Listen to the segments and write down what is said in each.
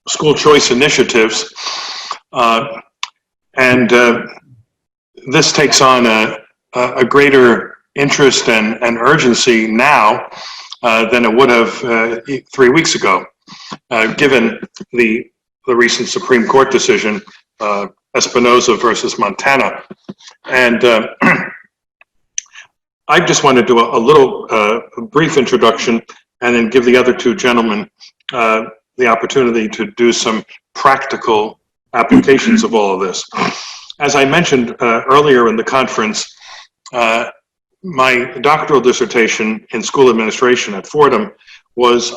school choice initiatives, and this takes on a greater interest and urgency now than it would have 3 weeks ago, given the recent Supreme Court decision, Espinoza versus Montana. And I just want to do a little brief introduction and then give the other two gentlemen the opportunity to do some practical applications of all of this. As I mentioned earlier in the conference, my doctoral dissertation in school administration at Fordham was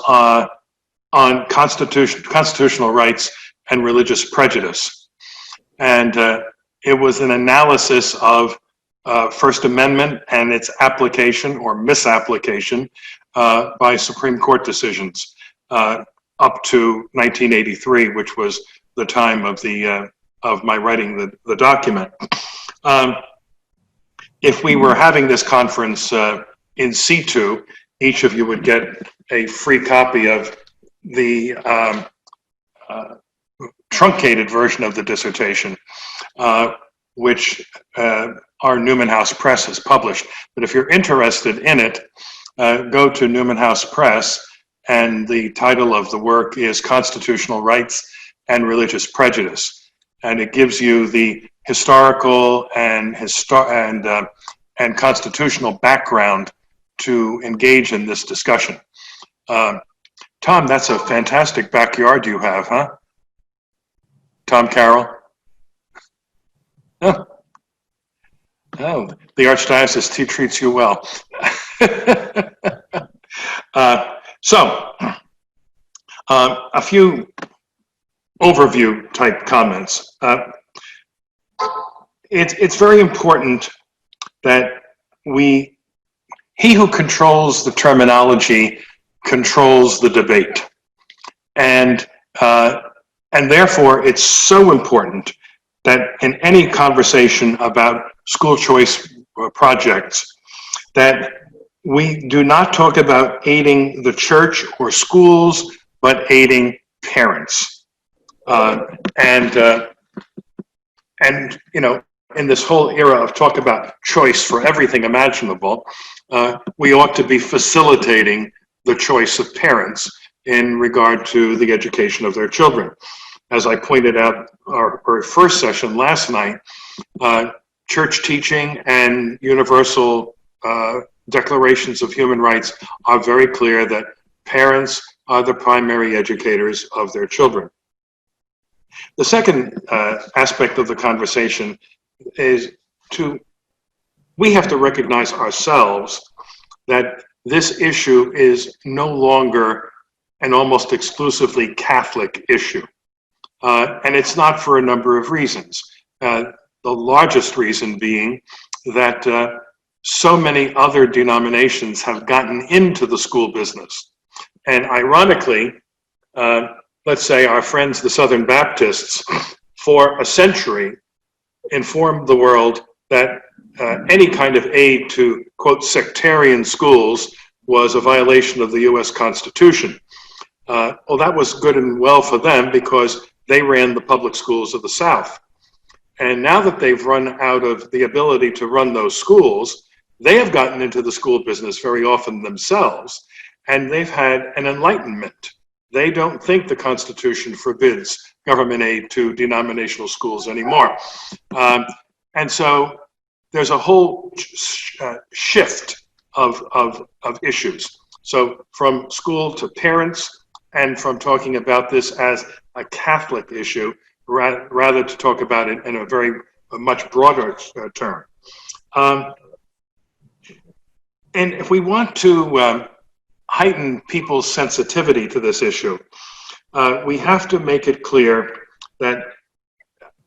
on constitutional rights and religious prejudice. And it was an analysis of First Amendment and its application or misapplication by Supreme Court decisions up to 1983, which was the time of my writing the document. If we were having this conference in situ, each of you would get a free copy of the truncated version of the dissertation, which our Newman House Press has published. But if you're interested in it, go to Newman House Press, and the title of the work is Constitutional Rights and Religious Prejudice. And it gives you the historical and constitutional background to engage in this discussion. Tom, that's a fantastic backyard you have, huh? Tom Carroll? Oh, the Archdiocese treats you well. A few overview type comments. It's very important that he who controls the terminology controls the debate. And therefore it's so important that in any conversation about school choice projects, that we do not talk about aiding the church or schools, but aiding parents. And you know, in this whole era of talk about choice for everything imaginable, we ought to be facilitating the choice of parents in regard to the education of their children. As I pointed out our first session last night, church teaching and universal declarations of human rights are very clear that parents are the primary educators of their children. The second aspect of the conversation is we have to recognize ourselves that this issue is no longer an almost exclusively Catholic issue. And it's not for a number of reasons. The largest reason being that so many other denominations have gotten into the school business. And ironically, let's say our friends, the Southern Baptists, for a century informed the world that any kind of aid to, quote, sectarian schools was a violation of the US Constitution. Well, that was good and well for them because they ran the public schools of the South. And now that they've run out of the ability to run those schools, they have gotten into the school business very often themselves, and they've had an enlightenment. They don't think the Constitution forbids government aid to denominational schools anymore. And so there's a whole shift of issues. So from school to parents, and from talking about this as a Catholic issue, rather to talk about it in a much broader term. And if we want to heighten people's sensitivity to this issue, we have to make it clear that,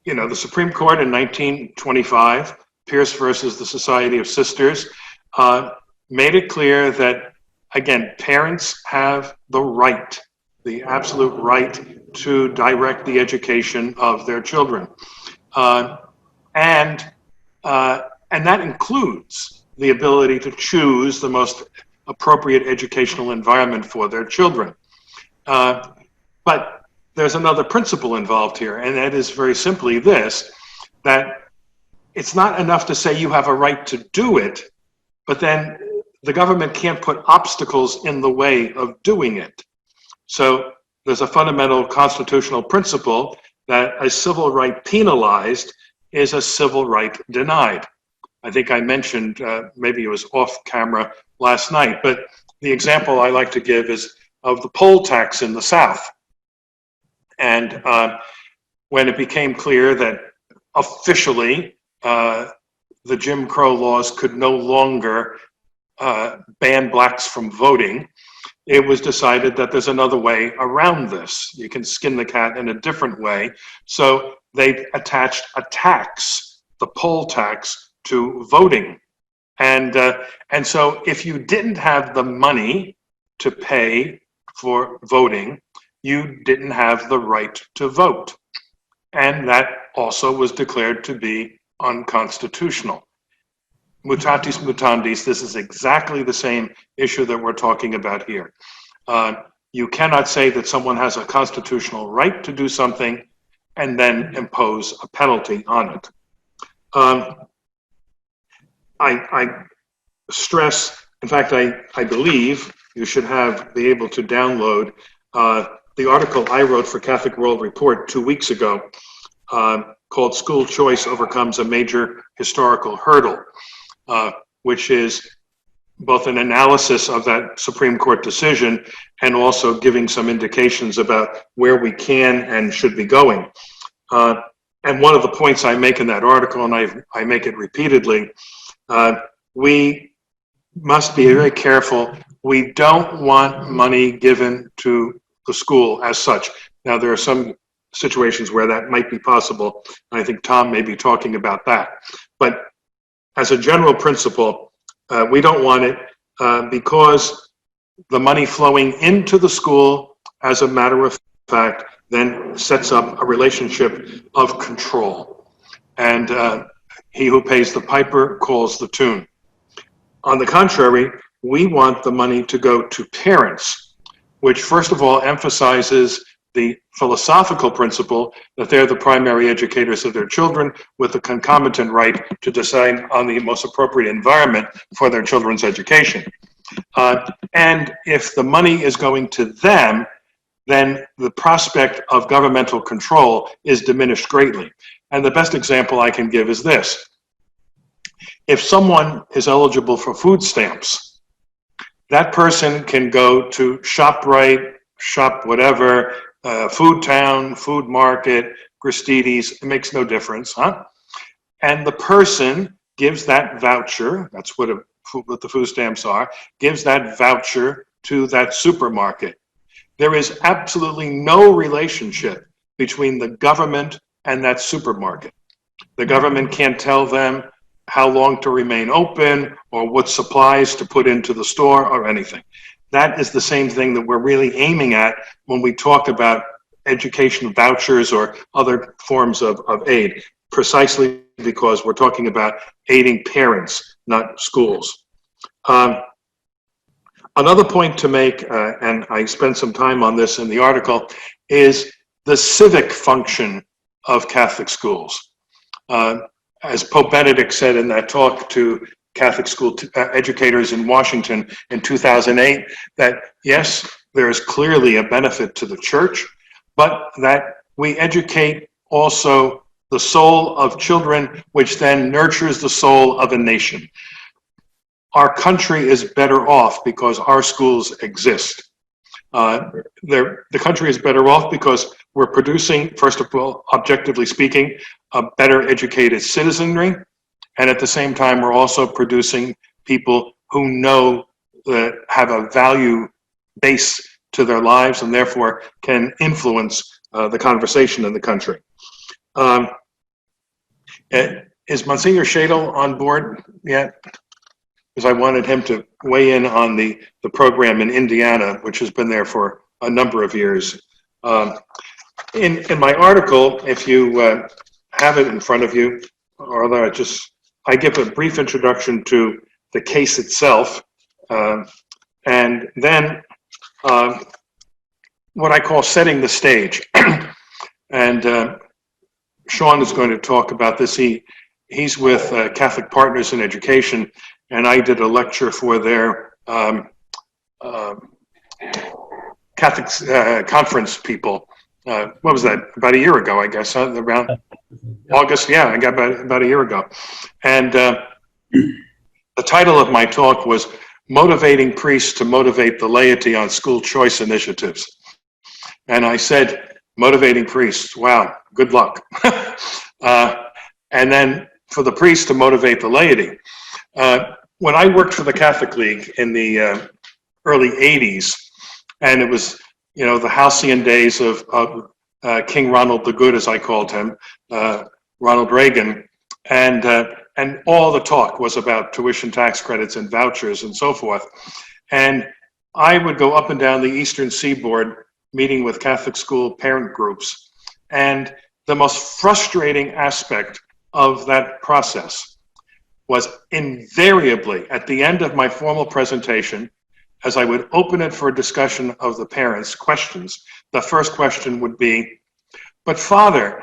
you know, the Supreme Court in 1925, Pierce versus the Society of Sisters, made it clear that, again, parents have the right, the absolute right to direct the education of their children. And that includes the ability to choose the most appropriate educational environment for their children. But there's another principle involved here, and that is very simply this, that it's not enough to say you have a right to do it, but then the government can't put obstacles in the way of doing it. So there's a fundamental constitutional principle that a civil right penalized is a civil right denied. I think I mentioned, maybe it was off camera last night, but the example I like to give is of the poll tax in the South. And when it became clear that officially the Jim Crow laws could no longer ban blacks from voting, it was decided that there's another way around this. You can skin the cat in a different way. So they attached a tax, the poll tax, to voting. And so if you didn't have the money to pay for voting, you didn't have the right to vote. And that also was declared to be unconstitutional. Mutatis mutandis, this is exactly the same issue that we're talking about here. You cannot say that someone has a constitutional right to do something and then impose a penalty on it. I stress, in fact, I believe you should be able to download the article I wrote for Catholic World Report 2 weeks ago called School Choice Overcomes a Major Historical Hurdle, which is both an analysis of that Supreme Court decision and also giving some indications about where we can and should be going. And one of the points I make in that article, and I make it repeatedly, we must be very careful. We don't want money given to the school as such. Now, there are some situations where that might be possible, and I think Tom may be talking about that. But as a general principle, we don't want it because the money flowing into the school, as a matter of fact, then sets up a relationship of control. And he who pays the piper calls the tune. On the contrary, we want the money to go to parents, which first of all emphasizes the philosophical principle that they're the primary educators of their children with the concomitant right to decide on the most appropriate environment for their children's education. And if the money is going to them, then the prospect of governmental control is diminished greatly. And the best example I can give is this. If someone is eligible for food stamps, that person can go to ShopRite, Shop whatever, Food Town, Food Market, Gristedes, it makes no difference, huh? And the person gives that voucher, that's what the food stamps are, gives that voucher to that supermarket. There is absolutely no relationship between the government and that supermarket. The government can't tell them how long to remain open or what supplies to put into the store or anything. That is the same thing that we're really aiming at when we talk about education vouchers or other forms of aid, precisely because we're talking about aiding parents, not schools. Another point to make, and I spent some time on this in the article, is the civic function of Catholic schools. As Pope Benedict said in that talk to Catholic school educators in Washington in 2008, that yes, there is clearly a benefit to the church, but that we educate also the soul of children, which then nurtures the soul of a nation. Our country is better off because our schools exist. The country is better off because we're producing, first of all, objectively speaking, a better educated citizenry. And at the same time, we're also producing people who know that have a value base to their lives and therefore can influence the conversation in the country. Is Monsignor Shadle on board yet? Because I wanted him to weigh in on the program in Indiana, which has been there for a number of years. In my article, if you have it in front of you, or I give a brief introduction to the case itself, and then what I call setting the stage. And Shawn is going to talk about this. He's with Catholic Partners in Education, and I did a lecture for their Catholic conference people. What was that? About a year ago, I guess, around August. Yeah, I got about a year ago. And the title of my talk was Motivating Priests to Motivate the Laity on School Choice Initiatives. And I said, motivating priests, wow, good luck. And then for the priests to motivate the laity. When I worked for the Catholic League in the early 80s, and it was, the halcyon days of King Ronald the Good, as I called him, Ronald Reagan, and all the talk was about tuition tax credits and vouchers and so forth. And I would go up and down the Eastern Seaboard meeting with Catholic school parent groups. And the most frustrating aspect of that process was invariably at the end of my formal presentation, as I would open it for a discussion of the parents' questions, the first question would be, but Father,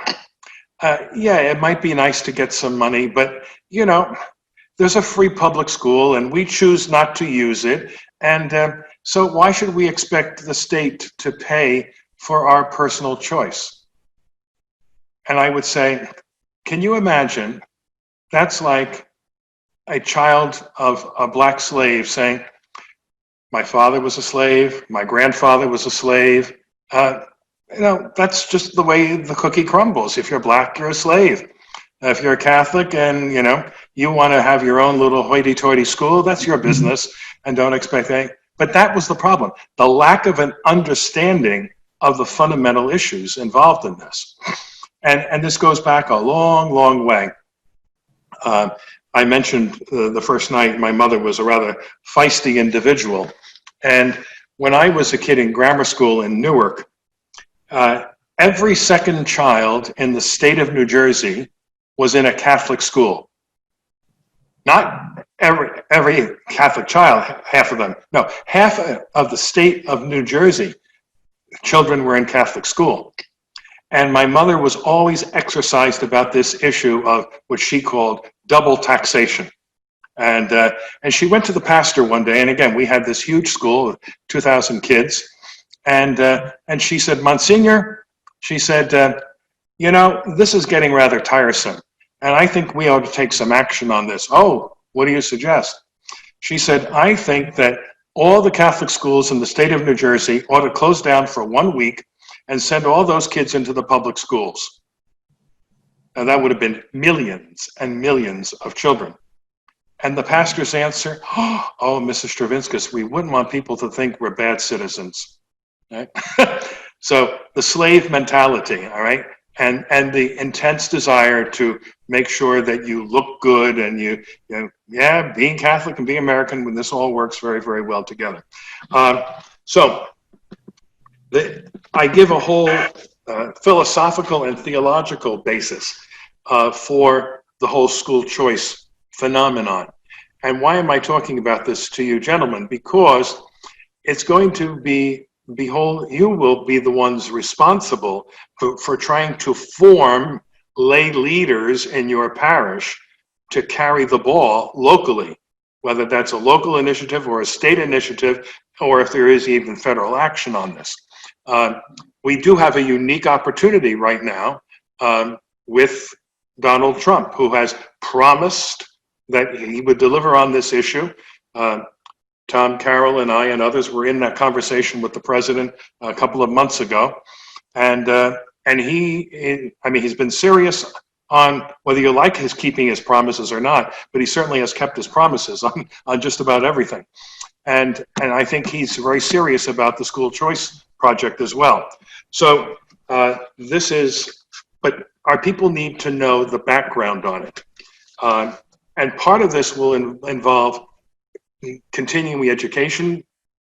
yeah, it might be nice to get some money, but there's a free public school and we choose not to use it. And so why should we expect the state to pay for our personal choice? And I would say, can you imagine? That's like a child of a black slave saying, my father was a slave, my grandfather was a slave. That's just the way the cookie crumbles. If you're black, you're a slave. If you're a Catholic and, you want to have your own little hoity-toity school, that's your business, and don't expect anything. But that was the problem, the lack of an understanding of the fundamental issues involved in this. And this goes back a long, long way. I mentioned the first night my mother was a rather feisty individual. And when I was a kid in grammar school in Newark, every second child in the state of New Jersey was in a Catholic school. Not every Catholic child, half of them. No, half of the state of New Jersey, children were in Catholic school. And my mother was always exercised about this issue of what she called double taxation. And she went to the pastor one day, and again, we had this huge school of 2,000 kids. And she said, Monsignor, she said, this is getting rather tiresome. And I think we ought to take some action on this. Oh, what do you suggest? She said, I think that all the Catholic schools in the state of New Jersey ought to close down for 1 week and send all those kids into the public schools. Now that would have been millions and millions of children. And the pastor's answer, oh, Mrs. Stravinskas, we wouldn't want people to think we're bad citizens. Right? So the slave mentality, all right? And the intense desire to make sure that you look good and being Catholic and being American, when this all works very, very well together. So I give a whole philosophical and theological basis for the whole school choice phenomenon. And why am I talking about this to you, gentlemen? Because it's going to be, you will be the ones responsible for trying to form lay leaders in your parish to carry the ball locally, whether that's a local initiative or a state initiative, or if there is even federal action on this. We do have a unique opportunity right now with Donald Trump, who has promised that he would deliver on this issue. Tom Carroll and I and others were in that conversation with the president a couple of months ago. And he's been serious on whether you like his keeping his promises or not, but he certainly has kept his promises on just about everything. And I think he's very serious about the school choice project as well. So but our people need to know the background on it. And part of this will involve continuing education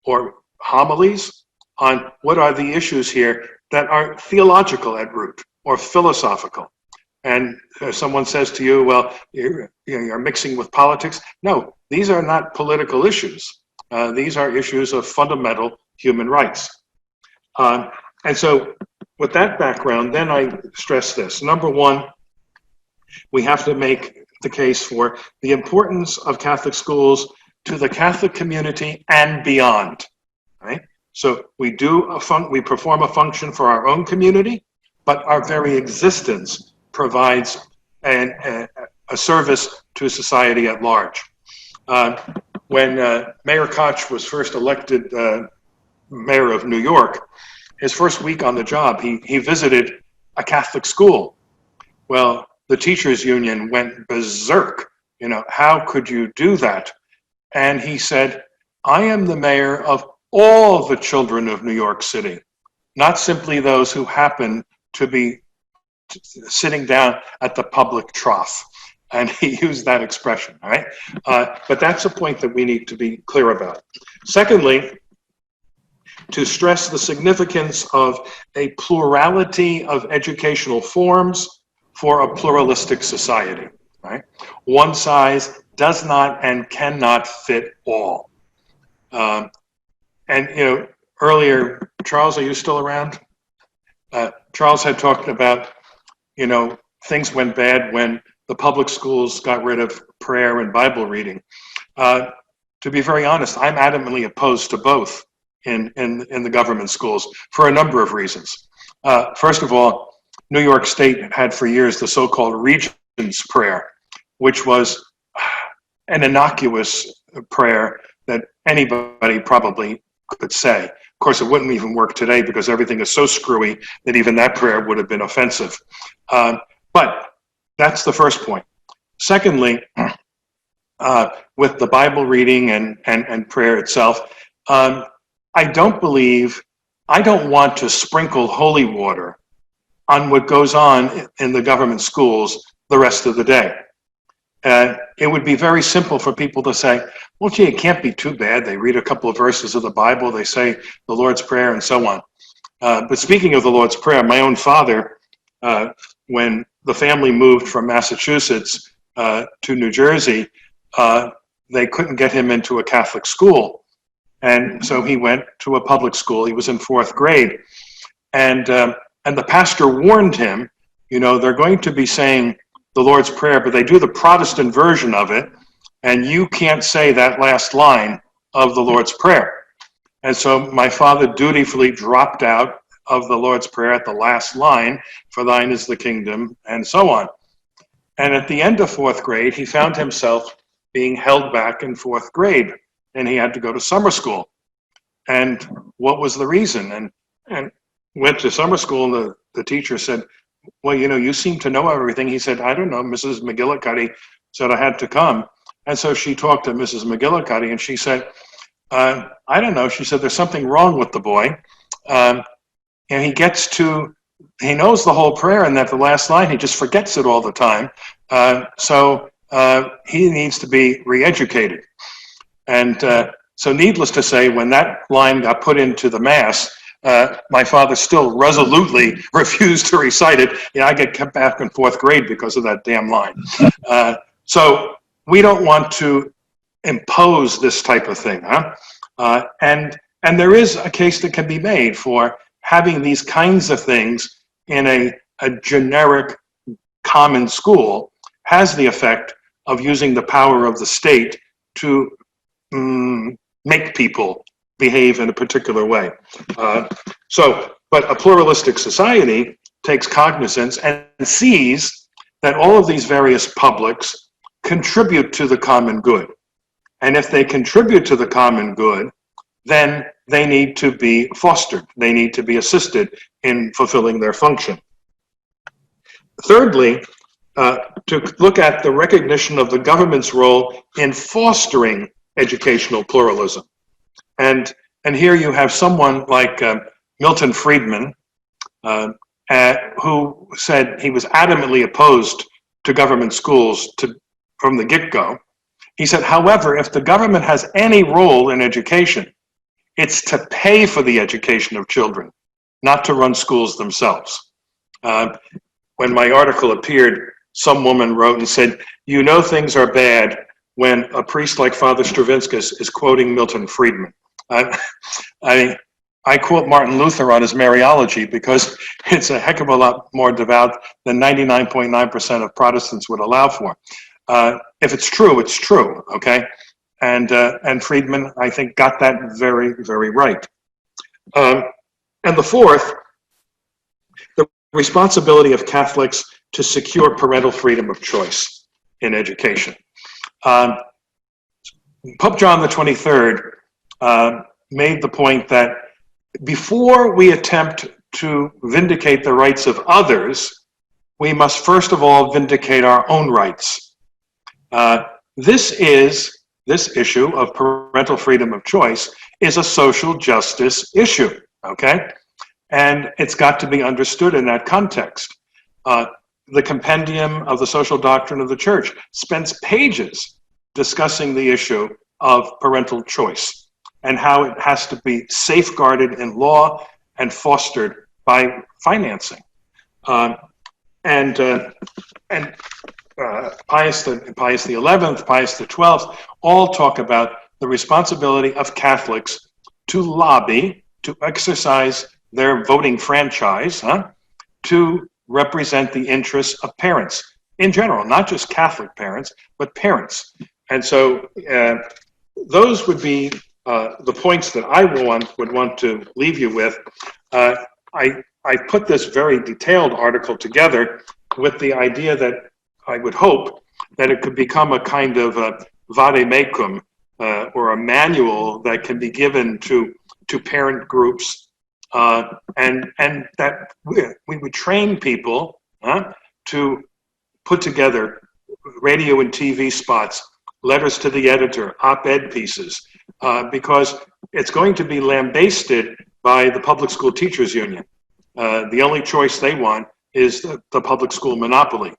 or homilies on what are the issues here that are theological at root or philosophical. And someone says to you, well, you're mixing with politics. No, these are not political issues. These are issues of fundamental human rights. And so with that background, then I stress this. Number one, we have to make the case for the importance of Catholic schools to the Catholic community and beyond, right? So we perform a function for our own community, but our very existence provides a service to society at large. When Mayor Koch was first elected mayor of New York, his first week on the job, he visited a Catholic school. Well, the teachers union went berserk. You know, how could you do that? And he said, I am the mayor of all the children of New York City, not simply those who happen to be sitting down at the public trough. And he used that expression, all right? But that's a point that we need to be clear about. Secondly, to stress the significance of a plurality of educational forms for a pluralistic society, right? One size does not and cannot fit all. And, you know, earlier, Charles, are you still around? Charles had talked about, you know, things went bad when the public schools got rid of prayer and Bible reading. To be very honest, I'm adamantly opposed to both in the government schools for a number of reasons. First of all, New York State had for years the so-called Regent's Prayer, which was an innocuous prayer that anybody probably could say. Of course, it wouldn't even work today because everything is so screwy that even that prayer would have been offensive. But that's the first point. Secondly, with the Bible reading and prayer itself, I don't want to sprinkle holy water on what goes on in the government schools the rest of the day. It would be very simple for people to say, well, gee, it can't be too bad. They read a couple of verses of the Bible, they say the Lord's Prayer and so on. But speaking of the Lord's Prayer, my own father, when the family moved from Massachusetts to New Jersey, they couldn't get him into a Catholic school. And so he went to a public school. He was in 4th grade. And the pastor warned him, you know, they're going to be saying the Lord's Prayer, but they do the Protestant version of it, and you can't say that last line of the Lord's Prayer. And so my father dutifully dropped out of the Lord's Prayer at the last line, for thine is the kingdom, and so on. And at the end of 4th grade, he found himself being held back in 4th grade, and he had to go to summer school. And what was the reason? And went to summer school, and the teacher said, well, you know, you seem to know everything. He said, I don't know, Mrs. McGillicuddy said I had to come. And so she talked to Mrs. McGillicuddy, and she said, I don't know. She said, there's something wrong with the boy. And he knows the whole prayer, and at the last line, he just forgets it all the time. So he needs to be re-educated. And so needless to say, when that line got put into the Mass, my father still resolutely refused to recite it. You know, I get kept back in 4th grade because of that damn line. So we don't want to impose this type of thing, huh? And there is a case that can be made for having these kinds of things in a generic common school has the effect of using the power of the state to make people behave in a particular way. But a pluralistic society takes cognizance and sees that all of these various publics contribute to the common good. And if they contribute to the common good, then they need to be fostered. They need to be assisted in fulfilling their function. Thirdly, to look at the recognition of the government's role in fostering educational pluralism. And here you have someone like Milton Friedman, who said he was adamantly opposed to government schools from the get-go. He said, however, if the government has any role in education, it's to pay for the education of children, not to run schools themselves. When my article appeared, some woman wrote and said, you know things are bad when a priest like Father Stravinskas is quoting Milton Friedman. I quote Martin Luther on his Mariology because it's a heck of a lot more devout than 99.9% of Protestants would allow for. If it's true, it's true, okay? And Friedman, I think, got that very, very right. And the fourth, the responsibility of Catholics to secure parental freedom of choice in education. Pope John the 23rd made the point that before we attempt to vindicate the rights of others, we must first of all vindicate our own rights. This issue of parental freedom of choice is a social justice issue, okay? And it's got to be understood in that context. The Compendium of the Social Doctrine of the Church spends pages discussing the issue of parental choice and how it has to be safeguarded in law and fostered by financing. Pius XI, Pius XI, Pius XII, all talk about the responsibility of Catholics to lobby, to exercise their voting franchise, to represent the interests of parents in general, not just Catholic parents, but parents. And so those would be the points that I would want to leave you with. I put this very detailed article together with the idea that I would hope that it could become a kind of a vademecum or a manual that can be given to parent groups, and that we would train people to put together radio and TV spots, letters to the editor, op-ed pieces, because it's going to be lambasted by the Public School Teachers Union. The only choice they want is the public school monopoly.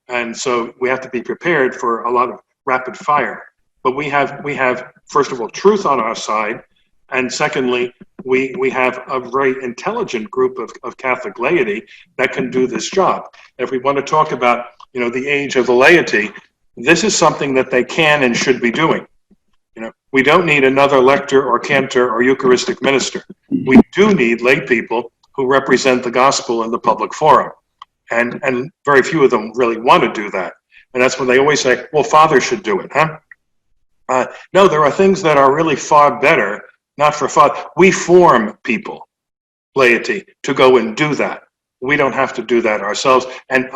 And so we have to be prepared for a lot of rapid fire. But we have first of all, truth on our side. And secondly, we have a very intelligent group of Catholic laity that can do this job. If we want to talk about, the age of the laity, this is something that they can and should be doing. We don't need another lector or cantor or Eucharistic minister. We do need lay people who represent the gospel in the public forum. And very few of them really want to do that. And that's when they always say, well, Father should do it, no, there are things that are really far better, not for Father. We form people, laity, to go and do that. We don't have to do that ourselves. And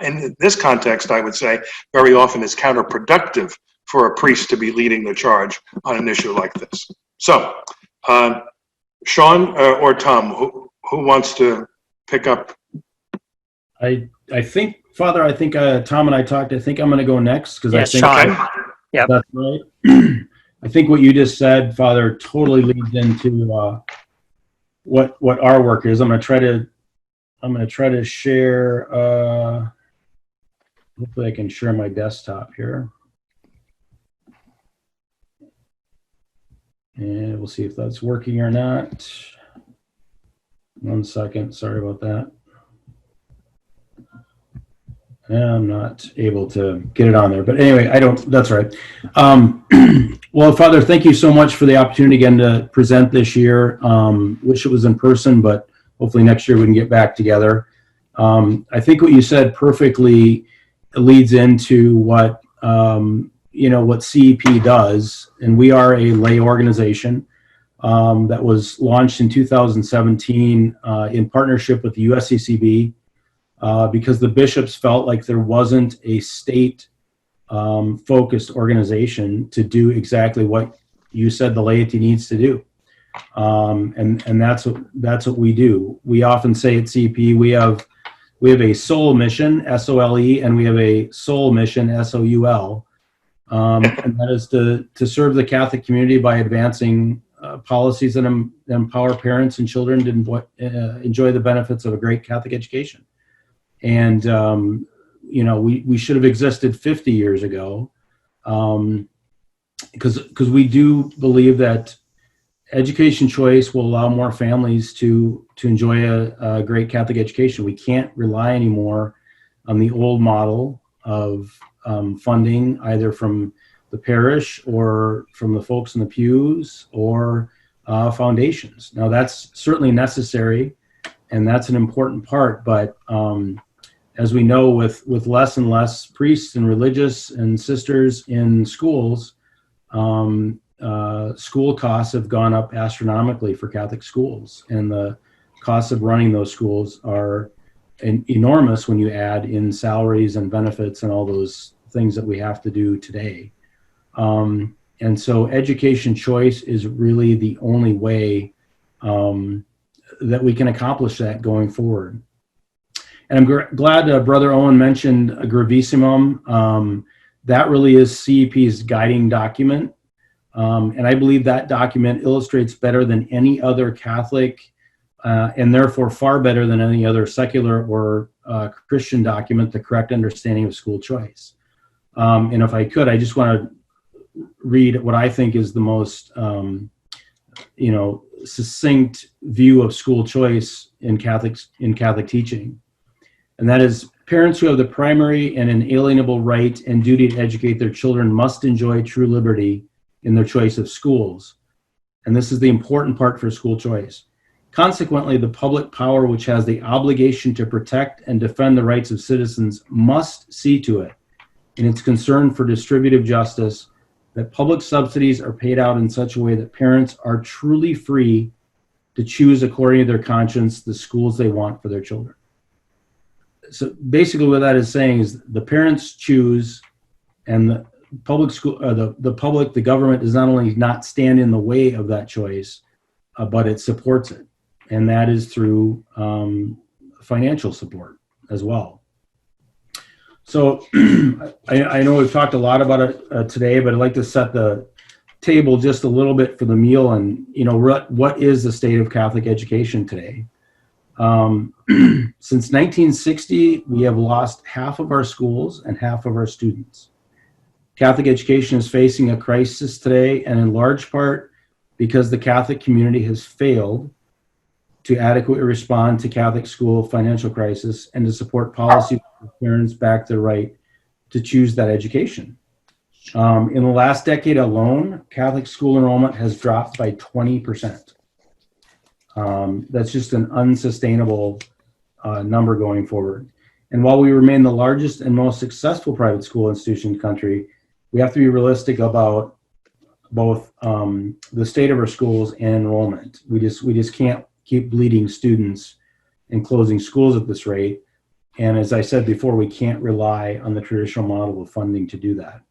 in this context, I would say very often it's counterproductive for a priest to be leading the charge on an issue like this. So, Shawn or Tom, who wants to pick up? I think, Father, Tom and I talked. I think I'm going to go next because yes, I think Shawn. Yep. That's right. I think what you just said, Father, totally leads into what our work is. I'm going to try to share. Hopefully, I can share my desktop here, and we'll see if that's working or not. 1 second. Sorry about that. I'm not able to get it on there, but anyway, that's right. Well, Father, thank you so much for the opportunity again to present this year. Wish it was in person, but hopefully next year we can get back together. I think what you said perfectly leads into what CEP does, and we are a lay organization that was launched in 2017 in partnership with the USCCB. Because the bishops felt like there wasn't a state focused organization to do exactly what you said the laity needs to do. And that's what we do. We often say at CEP we have a soul mission, S-O-L-E, and we have a soul mission, S-O-U-L. And that is to serve the Catholic community by advancing policies that empower parents and children to enjoy the benefits of a great Catholic education. And, we should have existed 50 years ago because we do believe that education choice will allow more families to enjoy a great Catholic education. We can't rely anymore on the old model of funding, either from the parish or from the folks in the pews or foundations. Now, that's certainly necessary, and that's an important part, but as we know, with less and less priests and religious and sisters in schools, school costs have gone up astronomically for Catholic schools, and the costs of running those schools are enormous when you add in salaries and benefits and all those things that we have to do today. And so education choice is really the only way that we can accomplish that going forward. And I'm glad Brother Owen mentioned Gravissimum. That really is CEP's guiding document. And I believe that document illustrates better than any other Catholic, and therefore far better than any other secular or Christian document, the correct understanding of school choice. And if I could, I just want to read what I think is the most, succinct view of school choice in Catholic teaching. And that is, parents who have the primary and inalienable right and duty to educate their children must enjoy true liberty in their choice of schools. And this is the important part for school choice. Consequently, the public power, which has the obligation to protect and defend the rights of citizens, must see to it, in its concern for distributive justice, that public subsidies are paid out in such a way that parents are truly free to choose according to their conscience the schools they want for their children. So basically what that is saying is the parents choose, and the public school, the government does not only not stand in the way of that choice, but it supports it. And that is through financial support as well. So I know we've talked a lot about it today, but I'd like to set the table just a little bit for the meal. And, what is the state of Catholic education today? Since 1960, we have lost half of our schools and half of our students. Catholic education is facing a crisis today, and in large part because the Catholic community has failed to adequately respond to Catholic school financial crisis and to support policies for parents back their right to choose that education. In the last decade alone, Catholic school enrollment has dropped by 20%. That's just an unsustainable number going forward. And while we remain the largest and most successful private school institution in the country, we have to be realistic about both the state of our schools and enrollment. We just can't keep bleeding students and closing schools at this rate. And as I said before, we can't rely on the traditional model of funding to do that.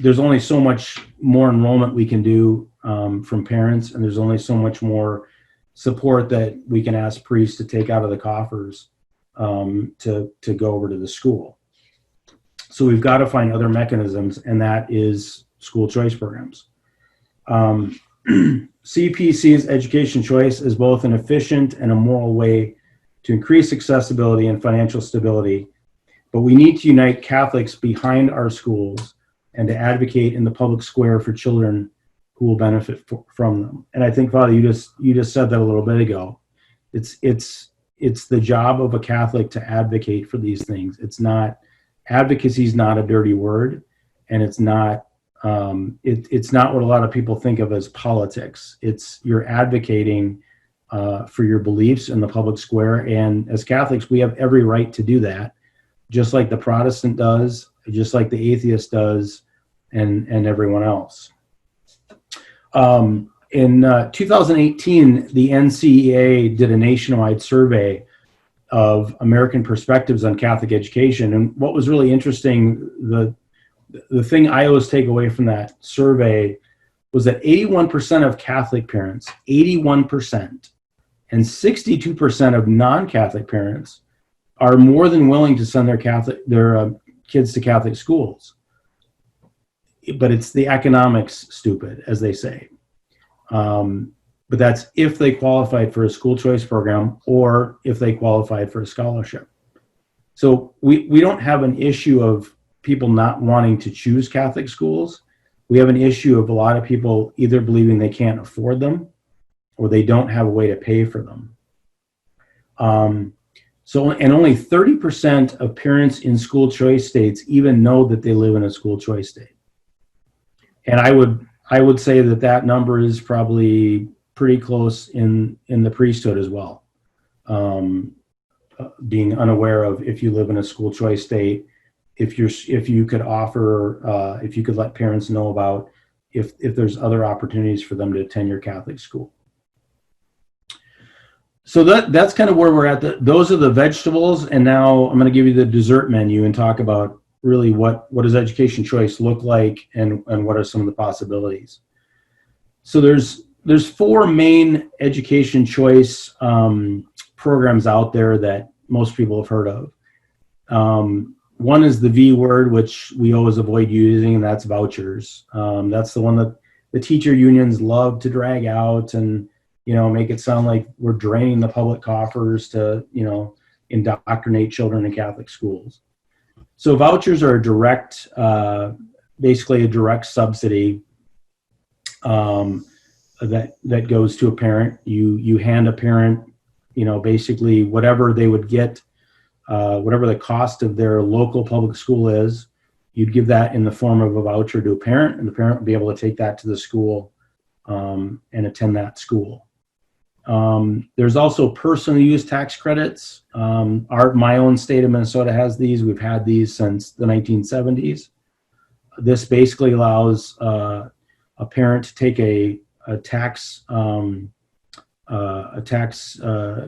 There's only so much more enrollment we can do from parents, and there's only so much more support that we can ask priests to take out of the coffers to go over to the school. So we've got to find other mechanisms, and that is school choice programs. CP sees education choice as both an efficient and a moral way to increase accessibility and financial stability, but we need to unite Catholics behind our schools and to advocate in the public square for children who will benefit from them. And I think, Father, you just said that a little bit ago. It's the job of a Catholic to advocate for these things. It's not, advocacy is not a dirty word, and it's not it's not what a lot of people think of as politics. It's you're advocating for your beliefs in the public square, and as Catholics, we have every right to do that, just like the Protestant does, just like the atheist does, and everyone else. In 2018, the NCEA did a nationwide survey of American perspectives on Catholic education, and what was really interesting, the thing I always take away from that survey was that 81% of Catholic parents, 81%, and 62% of non-Catholic parents are more than willing to send their kids to Catholic schools. But it's the economics stupid, as they say. But that's if they qualified for a school choice program or if they qualified for a scholarship. So we don't have an issue of people not wanting to choose Catholic schools. We have an issue of a lot of people either believing they can't afford them or they don't have a way to pay for them. And only 30% of parents in school choice states even know that they live in a school choice state. And I I would say that that number is probably pretty close in the priesthood as well. Being unaware of, if you live in a school choice state, if you could offer, if you could let parents know about if there's other opportunities for them to attend your Catholic school. So that's kind of where we're at. Those are the vegetables, and now I'm going to give you the dessert menu and talk about really what does education choice look like, and what are some of the possibilities. So there's four main education choice programs out there that most people have heard of. One is the V word, which we always avoid using, and that's vouchers. That's the one that the teacher unions love to drag out and, make it sound like we're draining the public coffers to, indoctrinate children in Catholic schools. So vouchers are a direct, basically a direct subsidy that goes to a parent. You hand a parent, basically whatever they would get, whatever the cost of their local public school is, you'd give that in the form of a voucher to a parent, and the parent would be able to take that to the school and attend that school. There's also personal use tax credits. My own state of Minnesota has these. We've had these since the 1970s. This basically allows a parent to take a tax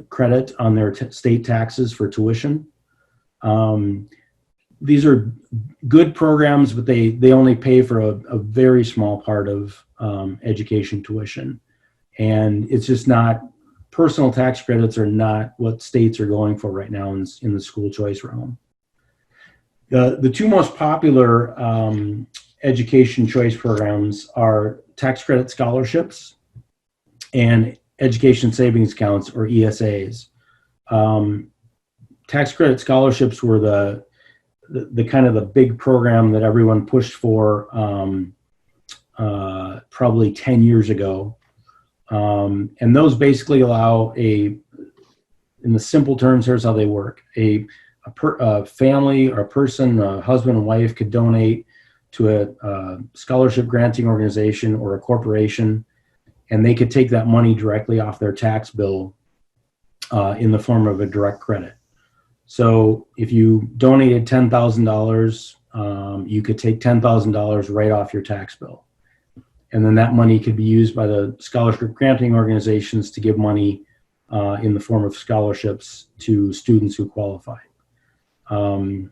credit on their state taxes for tuition. These are good programs, but they only pay for a very small part of education tuition. And it's just not, personal tax credits are not what states are going for right now in the school choice realm. The two most popular education choice programs are tax credit scholarships and education savings accounts, or ESAs. Tax credit scholarships were the kind of the big program that everyone pushed for probably 10 years ago. And those basically allow in the simple terms, here's how they work. A family or a person, a husband and wife, could donate to a scholarship granting organization or a corporation, and they could take that money directly off their tax bill in the form of a direct credit. So if you donated $10,000, you could take $10,000 right off your tax bill. And then that money could be used by the scholarship granting organizations to give money in the form of scholarships to students who qualify. Today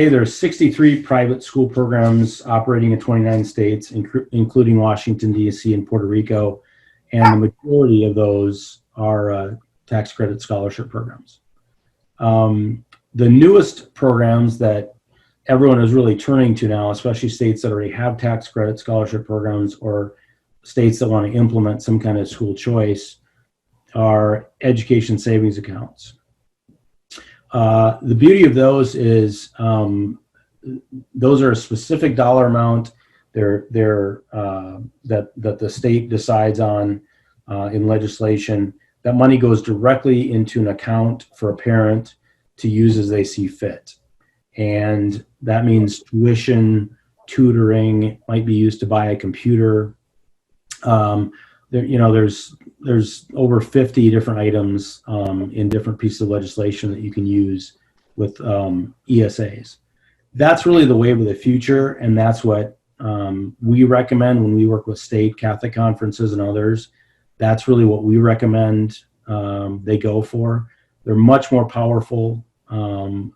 there's 63 private school programs operating in 29 states, including Washington, D.C. and Puerto Rico. And the majority of those are tax credit scholarship programs. The newest programs that everyone is really turning to now, especially states that already have tax credit scholarship programs or states that want to implement some kind of school choice, are education savings accounts. The beauty of those is those are a specific dollar amount that the state decides on in legislation. That money goes directly into an account for a parent to use as they see fit. And that means tuition, tutoring, might be used to buy a computer. There's over 50 different items in different pieces of legislation that you can use with ESAs. That's really the wave of the future, and that's what we recommend when we work with state Catholic conferences and others. That's really what we recommend they go for. They're much more powerful,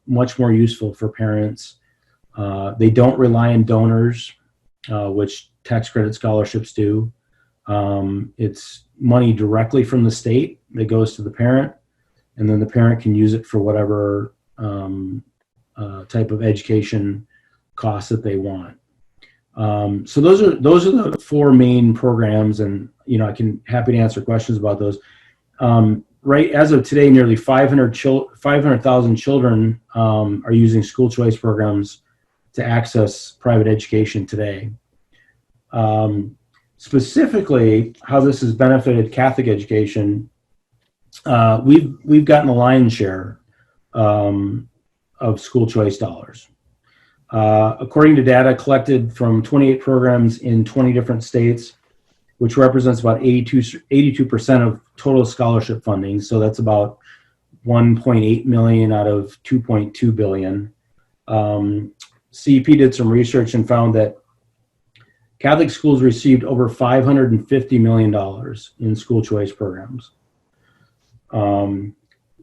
much more useful for parents. They don't rely on donors, which tax credit scholarships do. It's money directly from the state that goes to the parent, and then the parent can use it for whatever type of education costs that they want. So those are the four main programs, and I can happy to answer questions about those. Right as of today, nearly 500,000 children are using school choice programs to access private education today. Specifically, how this has benefited Catholic education, we've gotten the lion's share of school choice dollars. According to data collected from 28 programs in 20 different states, which represents about 82% of total scholarship funding. So that's about 1.8 million out of 2.2 billion. CEP did some research and found that Catholic schools received over $550 million in school choice programs.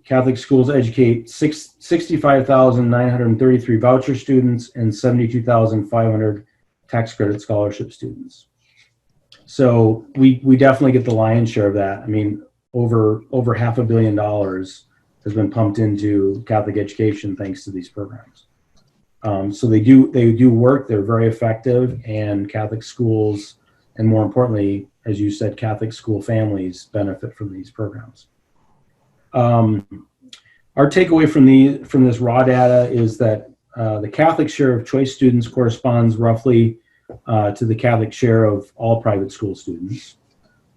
Catholic schools educate 65,933 voucher students and 72,500 tax credit scholarship students. So we definitely get the lion's share of that. I mean, over $500 million has been pumped into Catholic education thanks to these programs. So they do work. They're very effective, and Catholic schools, and more importantly, as you said, Catholic school families benefit from these programs. Our takeaway from this raw data is that the Catholic share of choice students corresponds roughly to the Catholic share of all private school students.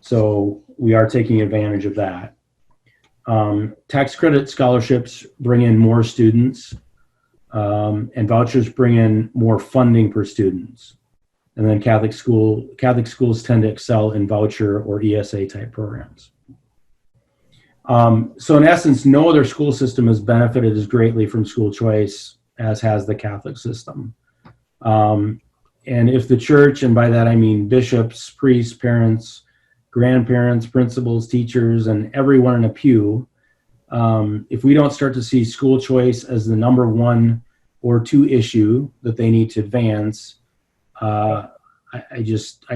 So we are taking advantage of that. Tax credit scholarships bring in more students, and vouchers bring in more funding per students. And then Catholic schools tend to excel in voucher or ESA type programs. So in essence, no other school system has benefited as greatly from school choice as has the Catholic system. And if the church, and by that I mean bishops, priests, parents, grandparents, principals, teachers, and everyone in a pew, if we don't start to see school choice as the number 1 or 2 issue that they need to advance, I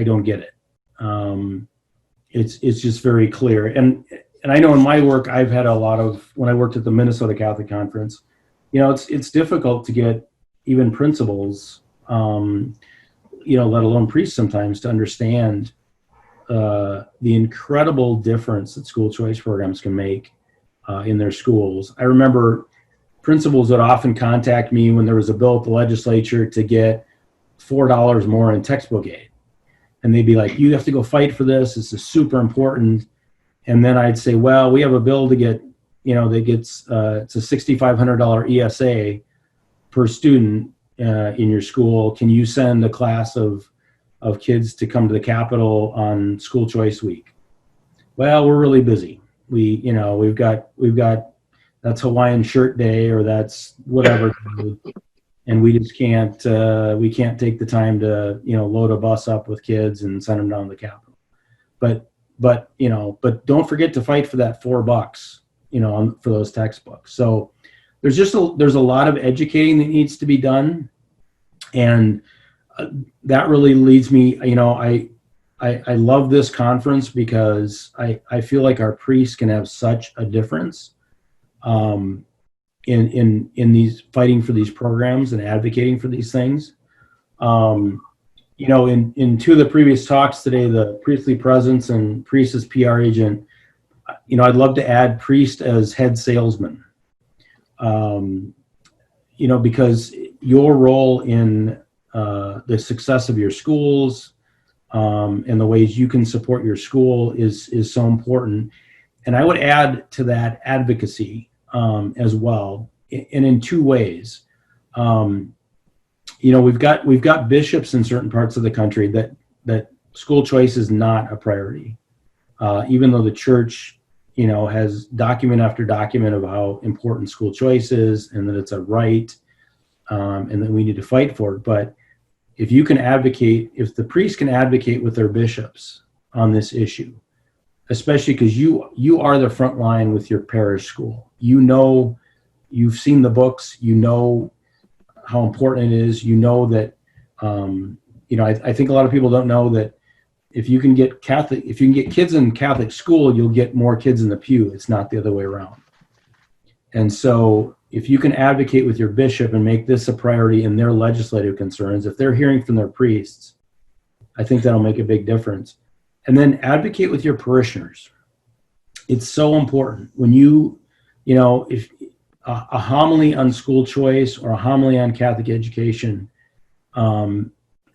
don't get it. It's just very clear. And I know in my work, I've had a lot of, when I worked at the Minnesota Catholic Conference, it's difficult to get even principals, let alone priests sometimes, to understand the incredible difference that school choice programs can make in their schools. I remember principals would often contact me when there was a bill at the legislature to get $4 more in textbook aid. And they'd be like, you have to go fight for this. This is super important. And then I'd say, well, we have a bill to get, that gets, it's a $6,500 ESA per student in your school. Can you send a class of kids to come to the Capitol on school choice week? Well, we're really busy. We've got that's Hawaiian shirt day, or that's whatever. And we just can't take the time to, load a bus up with kids and send them down to the Capitol. But don't forget to fight for that $4, for those textbooks. So there's a lot of educating that needs to be done. And that really leads me, I love this conference because I feel like our priests can have such a difference in these fighting for these programs and advocating for these things. In 2 of the previous talks today, the priestly presence and priest as PR agent, I'd love to add priest as head salesman, because your role in the success of your schools and the ways you can support your school is so important. And I would add to that advocacy as well, and in 2 ways. We've got bishops in certain parts of the country that school choice is not a priority, even though the church, has document after document of how important school choice is and that it's a right, and that we need to fight for it. But if you can advocate, if the priests can advocate with their bishops on this issue, especially because you are the front line with your parish school, you've seen the books, how important it is, that, I think a lot of people don't know that if you can get kids in Catholic school, you'll get more kids in the pew. It's not the other way around. And so if you can advocate with your bishop and make this a priority in their legislative concerns, if they're hearing from their priests, I think that'll make a big difference. And then advocate with your parishioners. It's so important when if a homily on school choice or a homily on Catholic education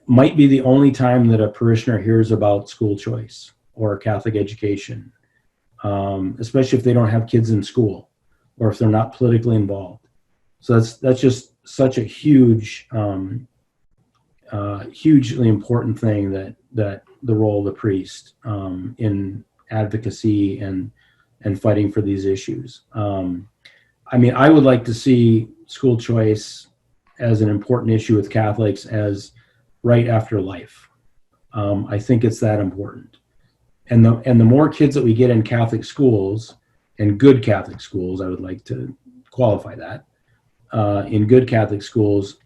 might be the only time that a parishioner hears about school choice or Catholic education, especially if they don't have kids in school or if they're not politically involved. So that's just such a huge, hugely important thing that the role of the priest in advocacy and fighting for these issues. I mean, I would like to see school choice as an important issue with Catholics as right after life. I think it's that important. And the more kids that we get in Catholic schools, and good Catholic schools, I would like to qualify that, in good Catholic schools,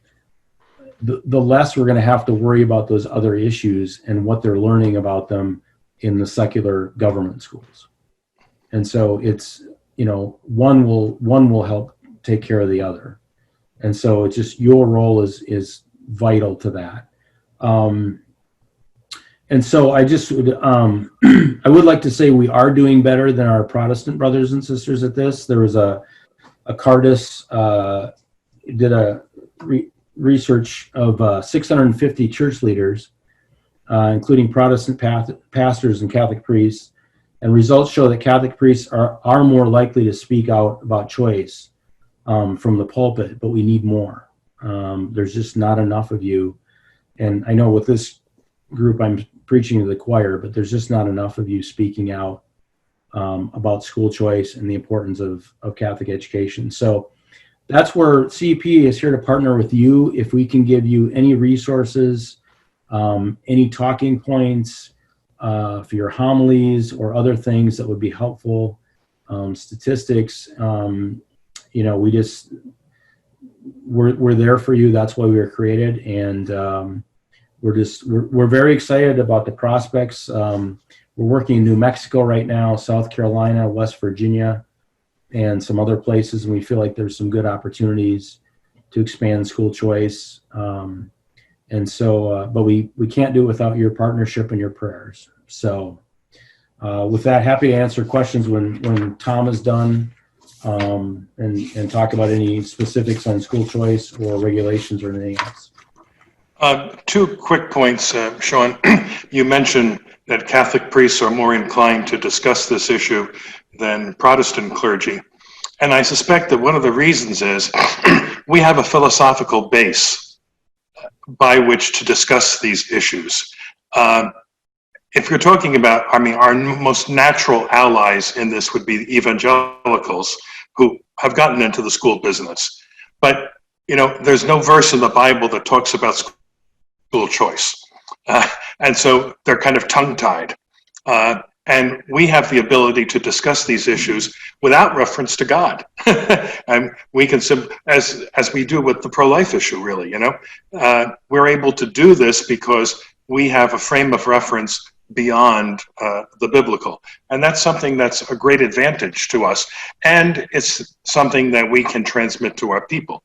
the less we're going to have to worry about those other issues and what they're learning about them in the secular government schools. And so it's, one will help take care of the other. And so it's just your role is vital to that. And so I just would, I would like to say we are doing better than our Protestant brothers and sisters at this. There was a Cardis did a research of 650 church leaders, including Protestant pastors and Catholic priests, and results show that Catholic priests are more likely to speak out about choice from the pulpit, but we need more. There's just not enough of you. And I know with this group, I'm preaching to the choir, but there's just not enough of you speaking out about school choice and the importance of Catholic education. So that's where CEP is here to partner with you. If we can give you any resources, any talking points for your homilies or other things that would be helpful, statistics, we're there for you. That's why we were created. And we're very excited about the prospects. We're working in New Mexico right now, South Carolina, West Virginia, and some other places. And we feel like there's some good opportunities to expand school choice. And so, but we can't do it without your partnership and your prayers. So with that, happy to answer questions when Tom is done, and talk about any specifics on school choice or regulations or anything else. 2 quick points, Shawn. You mentioned that Catholic priests are more inclined to discuss this issue than Protestant clergy. And I suspect that one of the reasons is we have a philosophical base by which to discuss these issues. If you're talking about, our most natural allies in this would be the evangelicals who have gotten into the school business. But, there's no verse in the Bible that talks about school choice. And so they're kind of tongue-tied. And we have the ability to discuss these issues without reference to God. And we can, as we do with the pro-life issue, really, we're able to do this because we have a frame of reference beyond the biblical. And that's something that's a great advantage to us. And it's something that we can transmit to our people.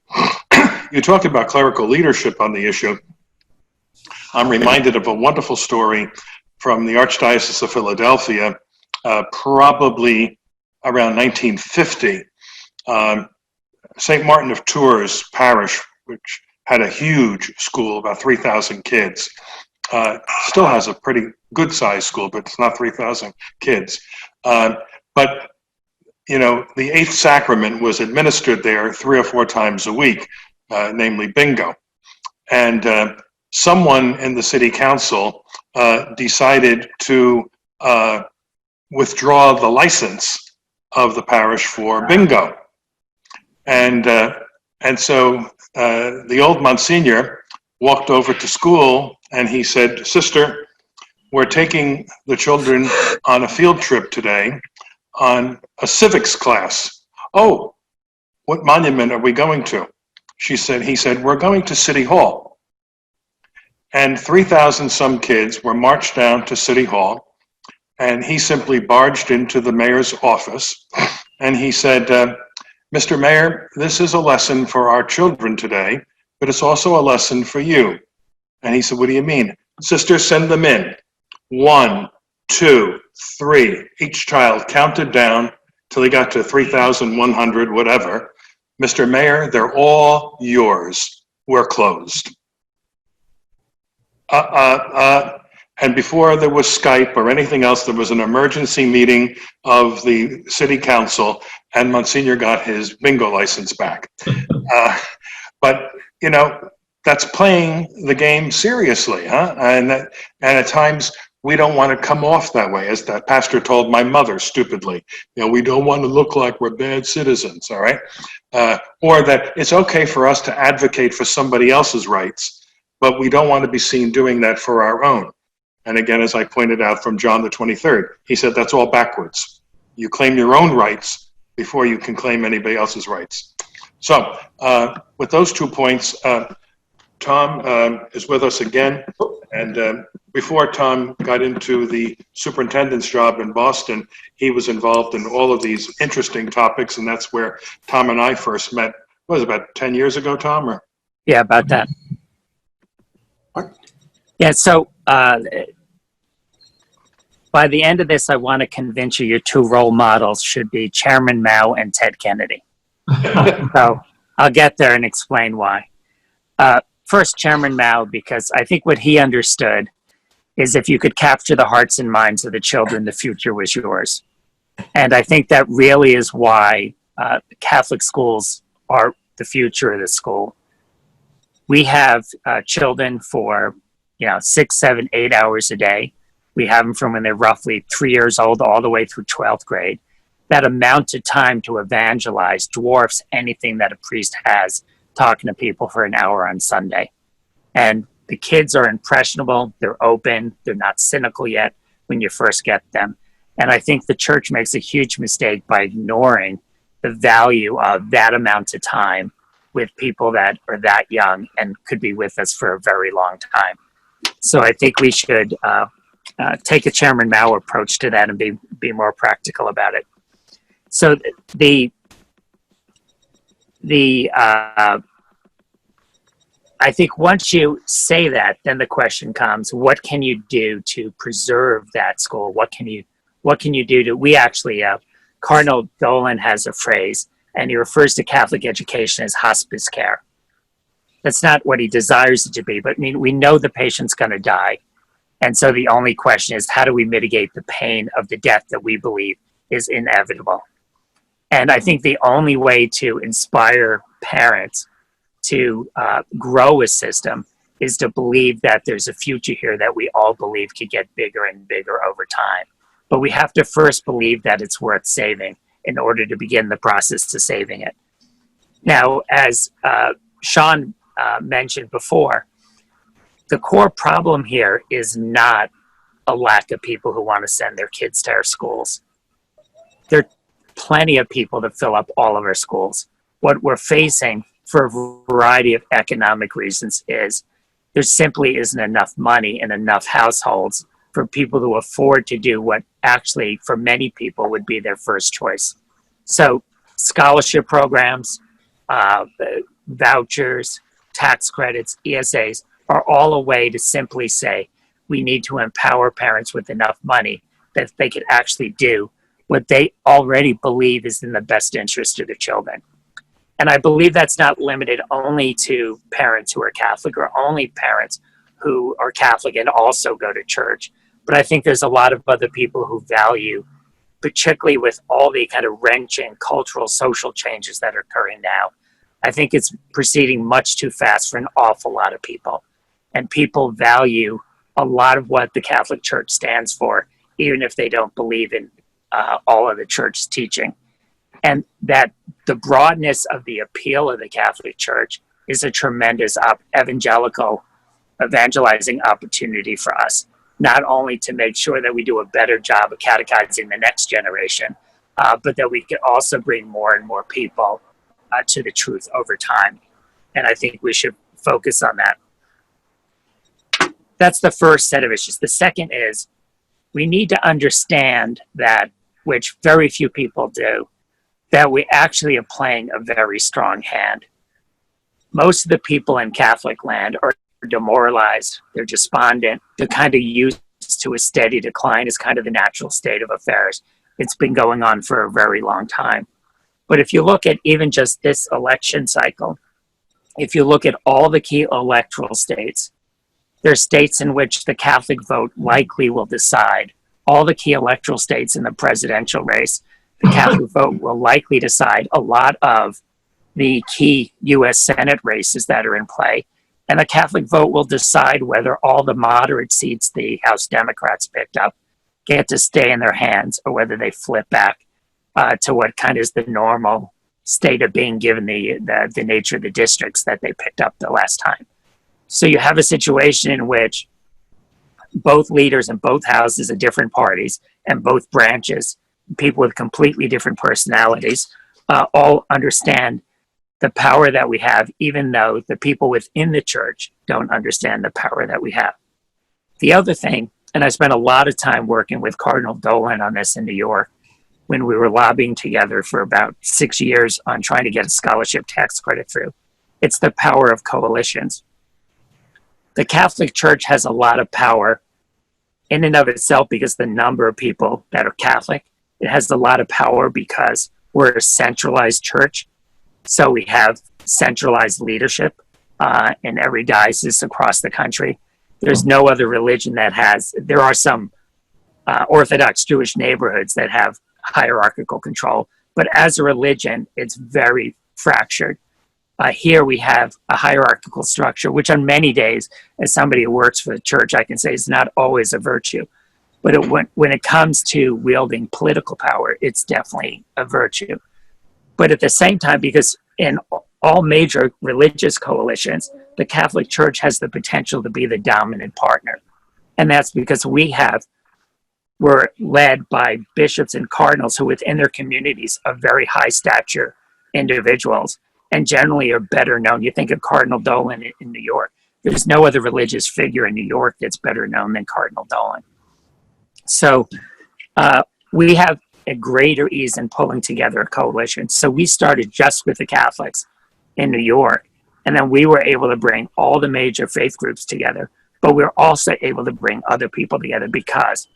You talk about clerical leadership on the issue. I'm reminded of a wonderful story from the Archdiocese of Philadelphia, probably around 1950. St. Martin of Tours parish, which had a huge school, about 3,000 kids, still has a pretty good-sized school, but it's not 3,000 kids. But the 8th sacrament was administered there 3 or 4 times a week, namely bingo. And someone in the city council decided to withdraw the license of the parish for bingo. And so the old Monsignor walked over to school and he said, "Sister, we're taking the children on a field trip today on a civics class." "Oh, what monument are we going to?" He said, "We're going to City Hall." And 3,000 some kids were marched down to City Hall, and he simply barged into the mayor's office, and he said, "Mr. Mayor, this is a lesson for our children today, but it's also a lesson for you." And he said, "What do you mean?" "Sister, send them in. 1, 2, 3. Each child counted down till he got to 3,100, whatever. "Mr. Mayor, they're all yours. We're closed." And before there was Skype or anything else, there was an emergency meeting of the city council, and Monsignor got his bingo license back. But, you know, that's playing the game seriously, huh? And at times we don't want to come off that way, as that pastor told my mother stupidly. You know, we don't want to look like we're bad citizens, all right? Or that it's okay for us to advocate for somebody else's rights, but we don't want to be seen doing that for our own. And again, as I pointed out from John the 23rd, he said that's all backwards. You claim your own rights before you can claim anybody else's rights. So with those 2 points, Tom is with us again. And before Tom got into the superintendent's job in Boston, he was involved in all of these interesting topics. And that's where Tom and I first met. What was it, about 10 years ago, Tom? Or? Yeah, about that. What? Yeah, so by the end of this, I want to convince you your 2 role models should be Chairman Mao and Ted Kennedy. So I'll get there and explain why. First, Chairman Mao, because I think what he understood is if you could capture the hearts and minds of the children, the future was yours. And I think that really is why Catholic schools are the future of the school. We have children for 6, 7, 8 hours a day. We have them from when they're roughly 3 years old all the way through 12th grade. That amount of time to evangelize dwarfs anything that a priest has talking to people for an hour on Sunday. And the kids are impressionable, they're open, they're not cynical yet when you first get them. And I think the church makes a huge mistake by ignoring the value of that amount of time with people that are that young and could be with us for a very long time. So I think we should take a Chairman Mao approach to that and be more practical about it. So I think once you say that, then the question comes, what can you do to preserve that school? What can you do to, we actually, Cardinal Dolan has a phrase, and he refers to Catholic education as hospice care. That's not what he desires it to be, but I mean, we know the patient's going to die. And so the only question is, how do we mitigate the pain of the death that we believe is inevitable? And I think the only way to inspire parents to grow a system is to believe that there's a future here that we all believe could get bigger and bigger over time. But we have to first believe that it's worth saving in order to begin the process to saving it. Now, as Shawn mentioned before, the core problem here is not a lack of people who want to send their kids to our schools. There are plenty of people to fill up all of our schools. What we're facing for a variety of economic reasons is there simply isn't enough money in enough households for people to afford to do what actually for many people would be their first choice. So scholarship programs, vouchers, tax credits, ESAs are all a way to simply say we need to empower parents with enough money that they could actually do what they already believe is in the best interest of their children. And I believe that's not limited only to parents who are Catholic or only parents who are Catholic and also go to church. But I think there's a lot of other people who value, particularly with all the kind of wrenching cultural, social changes that are occurring now. I think it's proceeding much too fast for an awful lot of people. And people value a lot of what the Catholic Church stands for, even if they don't believe in all of the church's teaching. And that the broadness of the appeal of the Catholic Church is a tremendous evangelical evangelizing opportunity for us, not only to make sure that we do a better job of catechizing the next generation, but that we can also bring more and more people to the truth over time. And I think we should focus on that. That's the first set of issues. The second is we need to understand that, which very few people do, that we actually are playing a very strong hand. Most of the people in Catholic land are demoralized, they're despondent, they're kind of used to a steady decline as kind of the natural state of affairs. It's been going on for a very long time. But if you look at even just this election cycle, if you look at all the key electoral states, there are states in which the Catholic vote likely will decide. All the key electoral states in the presidential race, the Catholic vote will likely decide a lot of the key U.S. Senate races that are in play. And the Catholic vote will decide whether all the moderate seats the House Democrats picked up get to stay in their hands, or whether they flip back to what kind of is the normal state of being, given the nature of the districts that they picked up the last time. So you have a situation in which both leaders in both houses of different parties and both branches, people with completely different personalities, all understand the power that we have, even though the people within the church don't understand the power that we have. The other thing, and I spent a lot of time working with Cardinal Dolan on this in New York, when we were lobbying together for about 6 years on trying to get a scholarship tax credit through, it's the power of coalitions. The Catholic Church has a lot of power in and of itself because the number of people that are Catholic. It has a lot of power because we're a centralized church. So we have centralized leadership in every diocese across the country. There's no other religion that has, there are some Orthodox Jewish neighborhoods that have hierarchical control, but as a religion, it's very fractured. Here we have a hierarchical structure, which on many days, as somebody who works for the church, I can say is not always a virtue. But when it comes to wielding political power, it's definitely a virtue. But at the same time, because in all major religious coalitions, the Catholic Church has the potential to be the dominant partner. And that's because we're led by bishops and cardinals who within their communities are very high stature individuals and generally are better known. You think of Cardinal Dolan in New York. There's no other religious figure in New York that's better known than Cardinal Dolan. So we have a greater ease in pulling together a coalition. So we started just with the Catholics in New York, and then we were able to bring all the major faith groups together, but we're also able to bring other people together because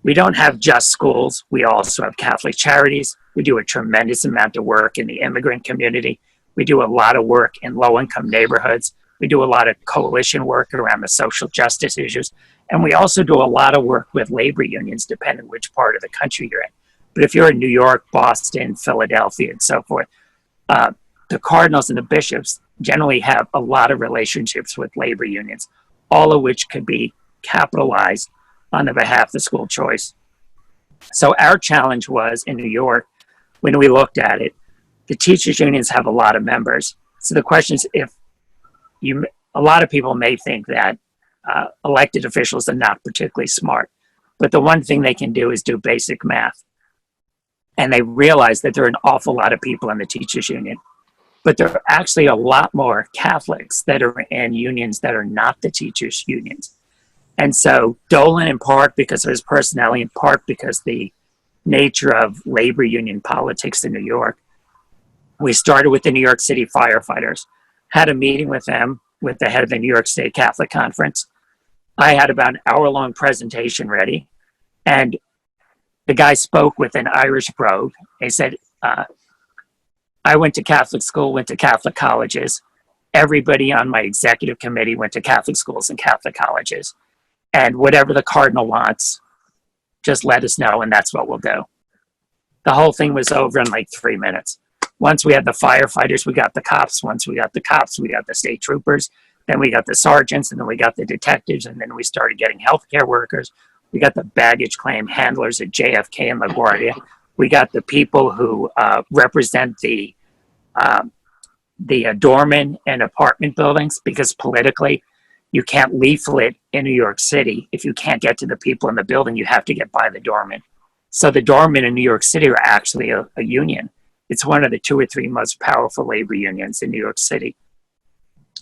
we don't have just schools. We also have Catholic charities. We do a tremendous amount of work in the immigrant community. We do a lot of work in low-income neighborhoods. We do a lot of coalition work around the social justice issues. And we also do a lot of work with labor unions, depending which part of the country you're in. But if you're in New York, Boston, Philadelphia, and so forth, the cardinals and the bishops generally have a lot of relationships with labor unions, all of which could be capitalized on the behalf of school choice. So our challenge was in New York, when we looked at it, the teachers unions have a lot of members. So the question is, a lot of people may think that elected officials are not particularly smart, but the one thing they can do is do basic math. And they realize that there are an awful lot of people in the teachers union, but there are actually a lot more Catholics that are in unions that are not the teachers unions. And so Dolan, in part because of his personality, in part because the nature of labor union politics in New York, we started with the New York City firefighters, had a meeting with them, with the head of the New York State Catholic Conference. I had about an hour-long presentation ready, and the guy spoke with an Irish brogue. He said, I went to Catholic school, went to Catholic colleges. Everybody on my executive committee went to Catholic schools and Catholic colleges. And whatever the cardinal wants, just let us know, and that's what we'll do. The whole thing was over in like 3 minutes. Once we had the firefighters, we got the cops. Once we got the cops, we got the state troopers. Then we got the sergeants, and then we got the detectives, and then we started getting healthcare workers. We got the baggage claim handlers at JFK and LaGuardia. We got the people who represent the doormen and apartment buildings, because politically, you can't leaflet in New York City. If you can't get to the people in the building, you have to get by the doorman. So the doormen in New York City are actually a union. It's one of the 2 or 3 most powerful labor unions in New York City.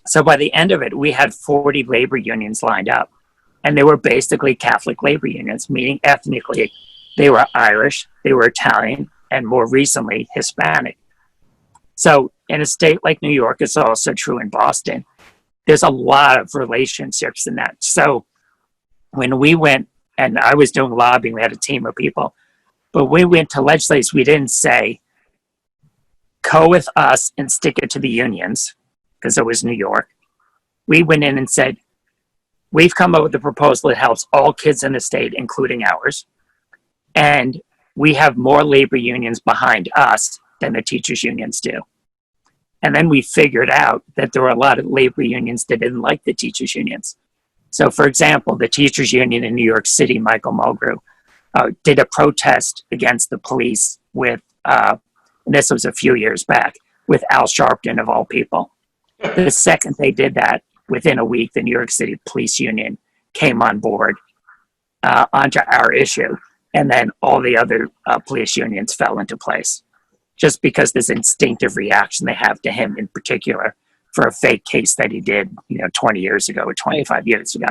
So by the end of it, we had 40 labor unions lined up. And they were basically Catholic labor unions, meaning ethnically, they were Irish, they were Italian, and more recently, Hispanic. So in a state like New York, it's also true in Boston, there's a lot of relationships in that. So when we went, and I was doing lobbying, we had a team of people, but we went to legislators, we didn't say, go with us and stick it to the unions, because it was New York. We went in and said, we've come up with a proposal that helps all kids in the state, including ours. And we have more labor unions behind us than the teachers unions do. And then we figured out that there were a lot of labor unions that didn't like the teachers' unions. So, for example, the teachers' union in New York City, Michael Mulgrew, did a protest against the police with, and this was a few years back, with Al Sharpton of all people. The second they did that, within a week, the New York City Police Union came on board onto our issue, and then all the other police unions fell into place, just because this instinctive reaction they have to him in particular for a fake case that he did, 20 years ago or 25 years ago.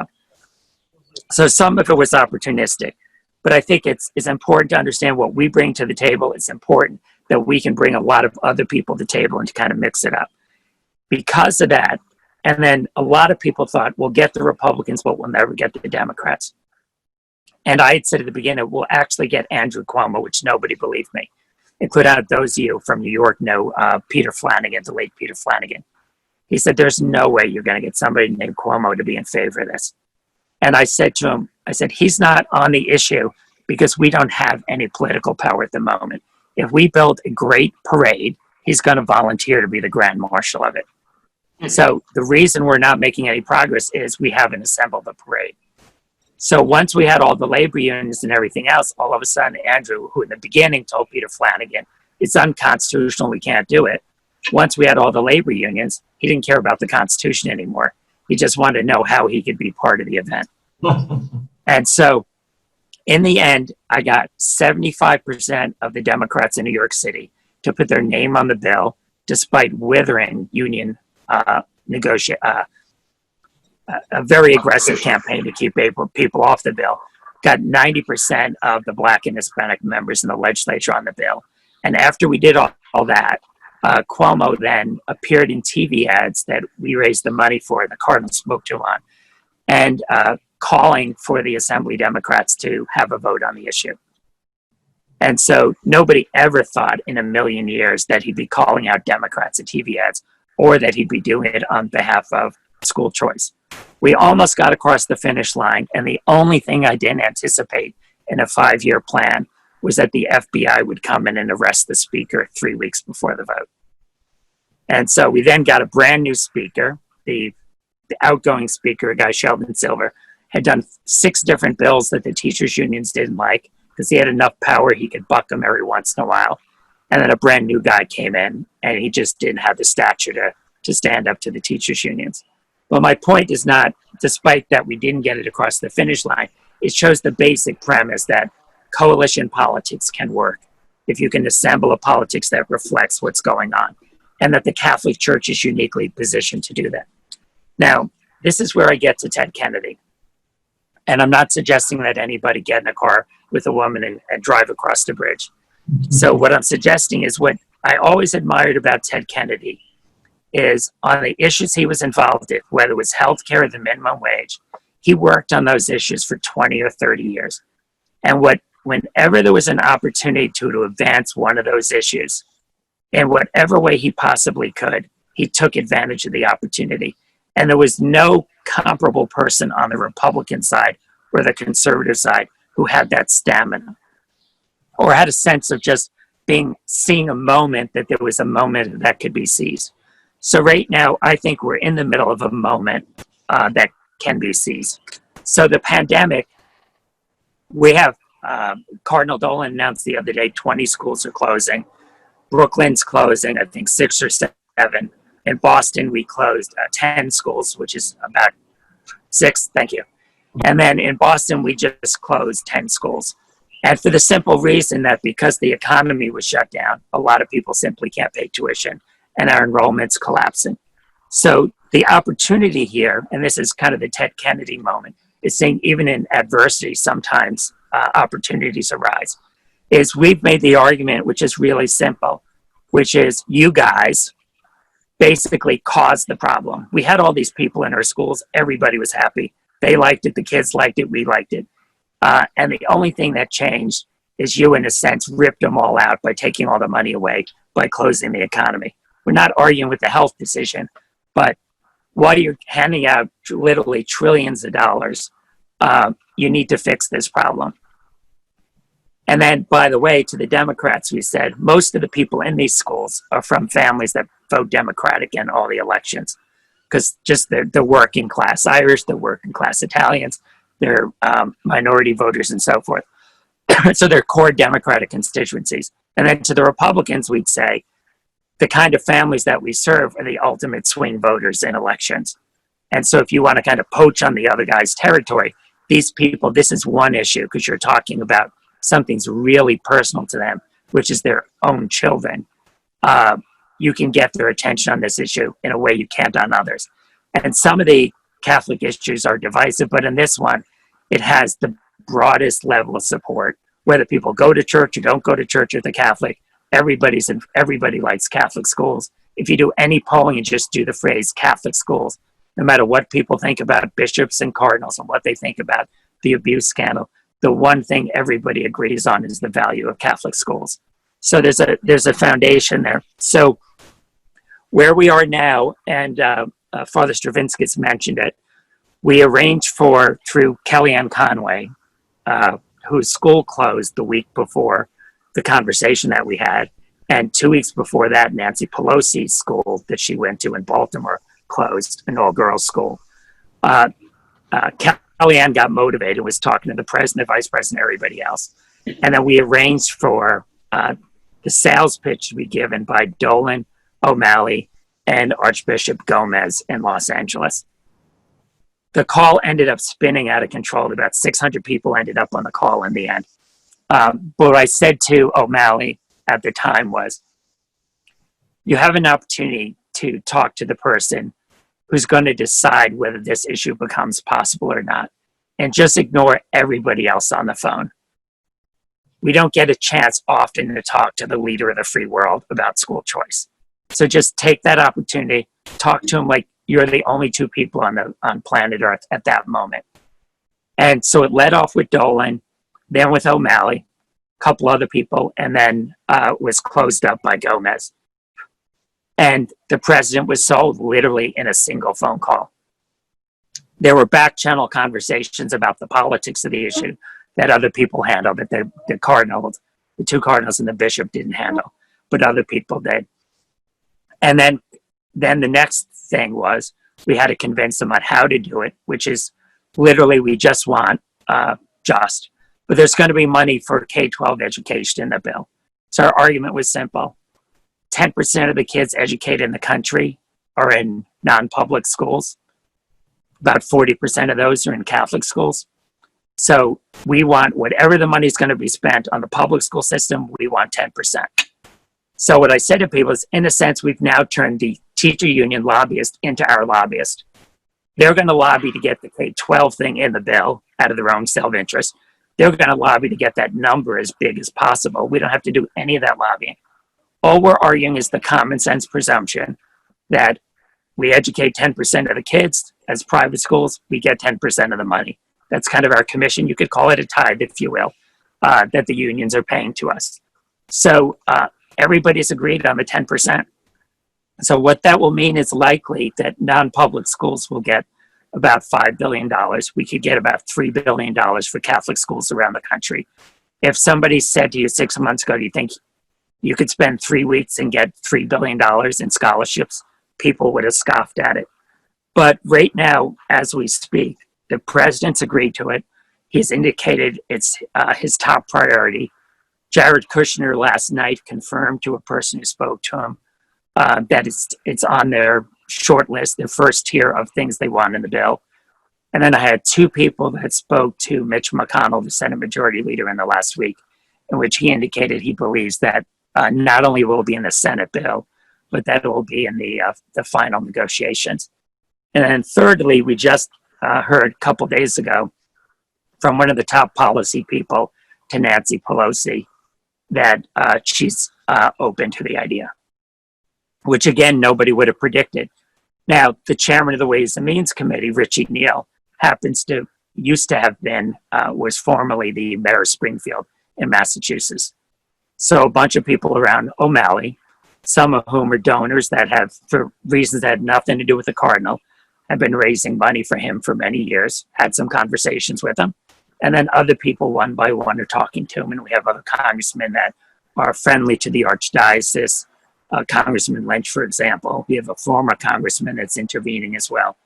So some of it was opportunistic, but I think it's important to understand what we bring to the table. It's important that we can bring a lot of other people to the table and to kind of mix it up. Because of that, and then a lot of people thought, we'll get the Republicans, but we'll never get the Democrats. And I had said at the beginning, we'll actually get Andrew Cuomo, which nobody believed me. Including those of you from New York know Peter Flanagan, the late Peter Flanagan. He said, there's no way you're going to get somebody named Cuomo to be in favor of this. And I said to him, he's not on the issue because we don't have any political power at the moment. If we build a great parade, he's going to volunteer to be the grand marshal of it. So the reason we're not making any progress is we haven't assembled the parade. So once we had all the labor unions and everything else, all of a sudden Andrew, who in the beginning told Peter Flanagan, it's unconstitutional, we can't do it. Once we had all the labor unions, he didn't care about the Constitution anymore. He just wanted to know how he could be part of the event. And so in the end, I got 75% of the Democrats in New York City to put their name on the bill, despite withering union a very aggressive campaign to keep people off the bill. Got 90% of the Black and Hispanic members in the legislature on the bill. And after we did all that, Cuomo then appeared in TV ads that we raised the money for, the Cardinal spoke to him on, and calling for the Assembly Democrats to have a vote on the issue. And so nobody ever thought in a million years that he'd be calling out Democrats in TV ads or that he'd be doing it on behalf of school choice. We almost got across the finish line, and the only thing I didn't anticipate in a 5-year plan was that the FBI would come in and arrest the speaker 3 weeks before the vote. And so we then got a brand new speaker. The outgoing speaker, a guy, Sheldon Silver, had done 6 different bills that the teachers' unions didn't like because he had enough power he could buck them every once in a while. And then a brand new guy came in, and he just didn't have the stature to stand up to the teachers' unions. But my point is not, despite that we didn't get it across the finish line, it shows the basic premise that coalition politics can work if you can assemble a politics that reflects what's going on, and that the Catholic Church is uniquely positioned to do that. Now, this is where I get to Ted Kennedy. And I'm not suggesting that anybody get in a car with a woman and drive across the bridge. So what I'm suggesting is what I always admired about Ted Kennedy is on the issues he was involved in, whether it was healthcare or the minimum wage, he worked on those issues for 20 or 30 years. And whenever there was an opportunity to advance one of those issues, in whatever way he possibly could, he took advantage of the opportunity. And there was no comparable person on the Republican side or the conservative side who had that stamina or had a sense of just seeing a moment, that there was a moment that could be seized. So right now, I think we're in the middle of a moment that can be seized. So the pandemic, we have Cardinal Dolan announced the other day 20 schools are closing. Brooklyn's closing, I think 6 or 7. In Boston, we closed 10 schools, which is about 6. Thank you. And then in Boston, we just closed 10 schools. And for the simple reason that because the economy was shut down, a lot of people simply can't pay tuition and our enrollment's collapsing. So the opportunity here, and this is kind of the Ted Kennedy moment, is saying even in adversity, sometimes opportunities arise, is we've made the argument, which is really simple, which is you guys basically caused the problem. We had all these people in our schools. Everybody was happy. They liked it. The kids liked it. We liked it. And the only thing that changed is you, in a sense, ripped them all out by taking all the money away by closing the economy. We're not arguing with the health decision, but while you're handing out literally trillions of dollars, you need to fix this problem. And then, by the way, to the Democrats, we said most of the people in these schools are from families that vote Democratic in all the elections, because just the working class Irish, the working class Italians, they're minority voters and so forth. So they're core Democratic constituencies. And then to the Republicans, we'd say the kind of families that we serve are the ultimate swing voters in elections. And so if you want to kind of poach on the other guy's territory, these people, this is one issue because you're talking about something's really personal to them, which is their own children. You can get their attention on this issue in a way you can't on others. And some of the Catholic issues are divisive, but in this one, it has the broadest level of support. Whether people go to church or don't go to church or the Catholic, everybody likes Catholic schools. If you do any polling and just do the phrase Catholic schools, no matter what people think about bishops and cardinals and what they think about the abuse scandal, the one thing everybody agrees on is the value of Catholic schools. So there's a foundation there. So where we are now, and Father Stravinskas mentioned it, we arranged for, through Kellyanne Conway, whose school closed the week before the conversation that we had, and 2 weeks before that, Nancy Pelosi's school that she went to in Baltimore closed, an all-girls school. Kellyanne got motivated, was talking to the president, vice president, everybody else. And then we arranged for the sales pitch to be given by Dolan, O'Malley, and Archbishop Gomez in Los Angeles. The call ended up spinning out of control. About 600 people ended up on the call in the end. But what I said to O'Malley at the time was, you have an opportunity to talk to the person who's going to decide whether this issue becomes possible or not, and just ignore everybody else on the phone. We don't get a chance often to talk to the leader of the free world about school choice. So just take that opportunity, talk to him like you're the only two people on planet Earth at that moment. And so it led off with Dolan, then with O'Malley, a couple other people, and then was closed up by Gomez. And the president was sold literally in a single phone call. There were back channel conversations about the politics of the issue that other people handled, that the two cardinals and the bishop didn't handle, but other people did. And then the next thing was we had to convince them on how to do it, which is literally we just want but there's going to be money for K-12 education in the bill. So our argument was simple. 10% of the kids educated in the country are in non-public schools. About 40% of those are in Catholic schools. So we want whatever the money is going to be spent on the public school system, we want 10%. So what I said to people is, in a sense, we've now turned the teacher union lobbyist into our lobbyist. They're going to lobby to get the K-12 thing in the bill out of their own self-interest. They're going to lobby to get that number as big as possible. We don't have to do any of that lobbying. All we're arguing is the common sense presumption that we educate 10% of the kids as private schools, we get 10% of the money. That's kind of our commission. You could call it a tithe, if you will, that the unions are paying to us. So everybody's agreed on the 10%. So what that will mean is likely that non-public schools will get about $5 billion. We could get about $3 billion for Catholic schools around the country. If somebody said to you 6 months ago, do you think you could spend 3 weeks and get $3 billion in scholarships? People would have scoffed at it. But right now, as we speak, the president's agreed to it. He's indicated it's his top priority. Jared Kushner last night confirmed to a person who spoke to him that it's on their short list, their first tier of things they want in the bill. And then I had two people that spoke to Mitch McConnell, the Senate Majority Leader, in the last week, in which he indicated he believes that not only will it be in the Senate bill, but that it will be in the final negotiations. And then thirdly, we just heard a couple days ago from one of the top policy people to Nancy Pelosi that she's open to the idea, which again, nobody would have predicted. Now, the chairman of the Ways and Means Committee, Richie Neal, used to have been, was formerly the mayor of Springfield in Massachusetts. So a bunch of people around O'Malley, some of whom are donors that have, for reasons that had nothing to do with the cardinal, have been raising money for him for many years, had some conversations with him. And then other people, one by one, are talking to him. And we have other congressmen that are friendly to the archdiocese, Congressman Lynch, for example. We have a former congressman that's intervening as well.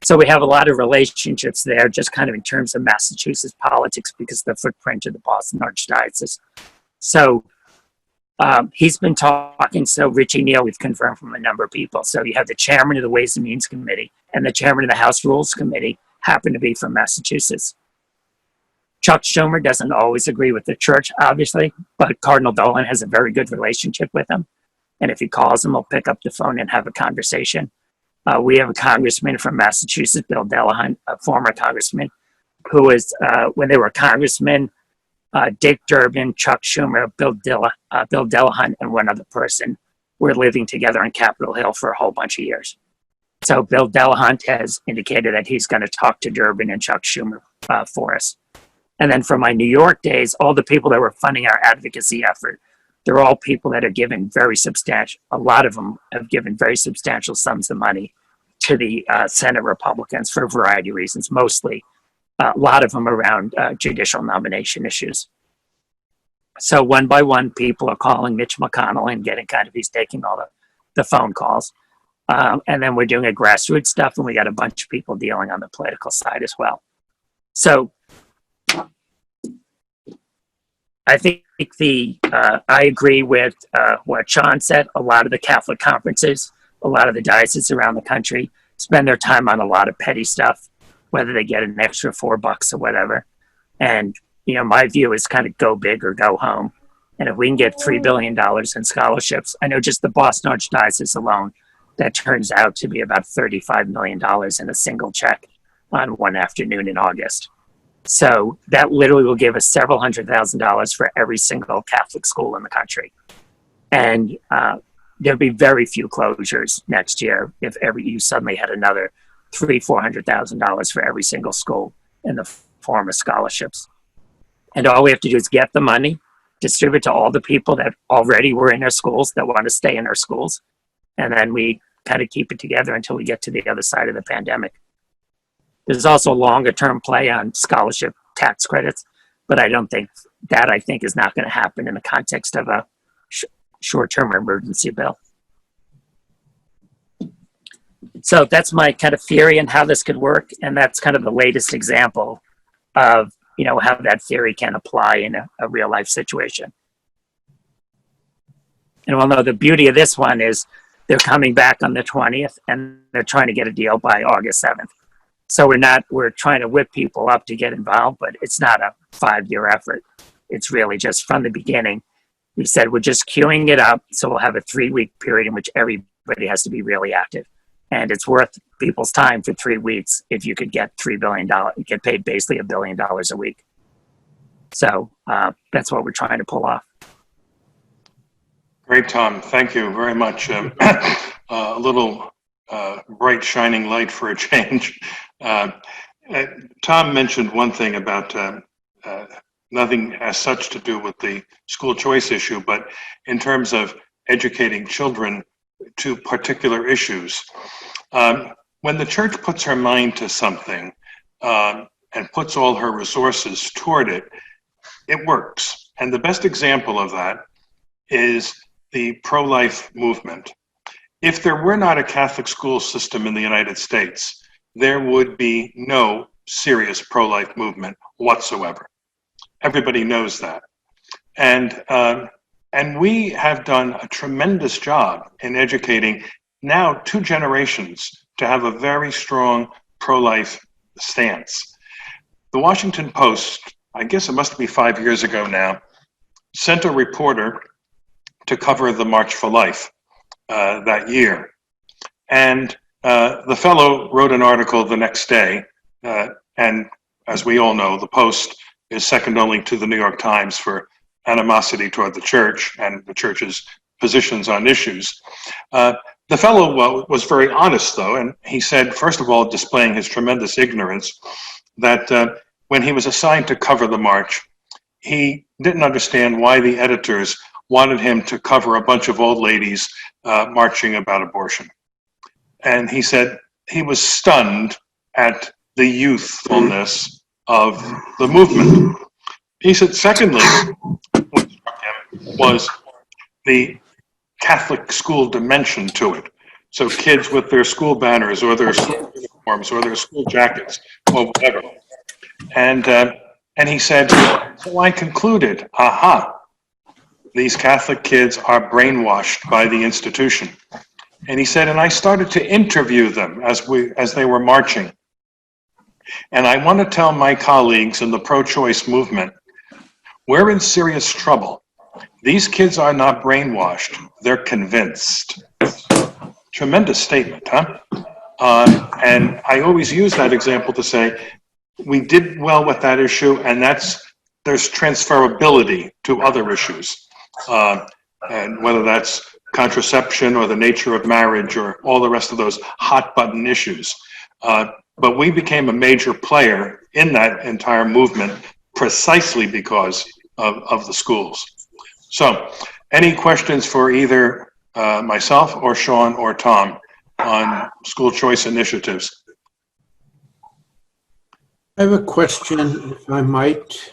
So we have a lot of relationships there, just kind of in terms of Massachusetts politics, because of the footprint of the Boston Archdiocese. So he's been talking. So Richie Neal, we've confirmed from a number of people. So you have the chairman of the Ways and Means Committee and the chairman of the House Rules Committee happen to be from Massachusetts. Chuck Schumer doesn't always agree with the church, obviously, but Cardinal Dolan has a very good relationship with him. And if he calls him, he'll pick up the phone and have a conversation. We have a congressman from Massachusetts, Bill Delahunt, a former congressman, who was, when they were congressmen, Dick Durbin, Chuck Schumer, Bill Delahunt, and one other person were living together on Capitol Hill for a whole bunch of years. So Bill Delahunt has indicated that he's going to talk to Durbin and Chuck Schumer for us. And then from my New York days, all the people that were funding our advocacy effort, they're all people that are given very substantial, a lot of them have given very substantial sums of money to the Senate Republicans for a variety of reasons, mostly a lot of them around judicial nomination issues. So one by one, people are calling Mitch McConnell and getting kind of, he's taking all the phone calls. And then we're doing a grassroots stuff, and we got a bunch of people dealing on the political side as well. So I think I agree with what Shawn said. A lot of the Catholic conferences, a lot of the dioceses around the country spend their time on a lot of petty stuff, whether they get an extra $4 or whatever. And, you know, my view is kind of go big or go home. And if we can get $3 billion in scholarships, I know just the Boston Archdiocese alone, that turns out to be about $35 million in a single check on one afternoon in August. So that literally will give us several $100,000 for every single Catholic school in the country. And there'll be very few closures next year if you suddenly had another $300,000-$400,000 for every single school in the form of scholarships. And all we have to do is get the money, distribute to all the people that already were in our schools that want to stay in our schools, and then we kind of keep it together until we get to the other side of the pandemic. There's also a longer term play on scholarship tax credits, but I think is not going to happen in the context of a short-term emergency bill. So that's my kind of theory on how this could work, and that's kind of the latest example of, you know, how that theory can apply in a real life situation. And we'll know the beauty of this one is they're coming back on the 20th, and they're trying to get a deal by August 7th. So we're trying to whip people up to get involved, but it's not a 5-year effort. It's really just from the beginning. We said we're just queuing it up, so we'll have a 3-week period in which everybody has to be really active. And it's worth people's time for 3 weeks if you could get $3 billion, get paid basically $1 billion a week. So that's what we're trying to pull off. Great, Tom. Thank you very much. A little bright, shining light for a change. Tom mentioned one thing about nothing as such to do with the school choice issue, but in terms of educating children to particular issues. When the church puts her mind to something and puts all her resources toward it, it works. And the best example of that is the pro-life movement. If there were not a Catholic school system in the United States, there would be no serious pro-life movement whatsoever. Everybody knows that. And we have done a tremendous job in educating now 2 generations to have a very strong pro-life stance. The Washington Post, I guess it must be 5 years ago now, sent a reporter to cover the March for Life that year. And the fellow wrote an article the next day, and as we all know, the Post is second only to the New York Times for animosity toward the church and the church's positions on issues. The fellow was very honest, though, and he said, first of all, displaying his tremendous ignorance, that when he was assigned to cover the march, he didn't understand why the editors wanted him to cover a bunch of old ladies marching about abortion. And he said he was stunned at the youthfulness of the movement. He said, secondly, what struck him was the Catholic school dimension to it. So kids with their school banners or their school uniforms or their school jackets or whatever. And he said, so I concluded, aha, these Catholic kids are brainwashed by the institution. And he said, and I started to interview them as they were marching. And I want to tell my colleagues in the pro-choice movement, we're in serious trouble. These kids are not brainwashed, they're convinced. Tremendous statement, huh? And I always use that example to say, we did well with that issue, and there's transferability to other issues. And whether that's contraception or the nature of marriage or all the rest of those hot button issues. But we became a major player in that entire movement precisely because of the schools. So, any questions for either myself or Shawn or Tom on school choice initiatives? I have a question, if I might.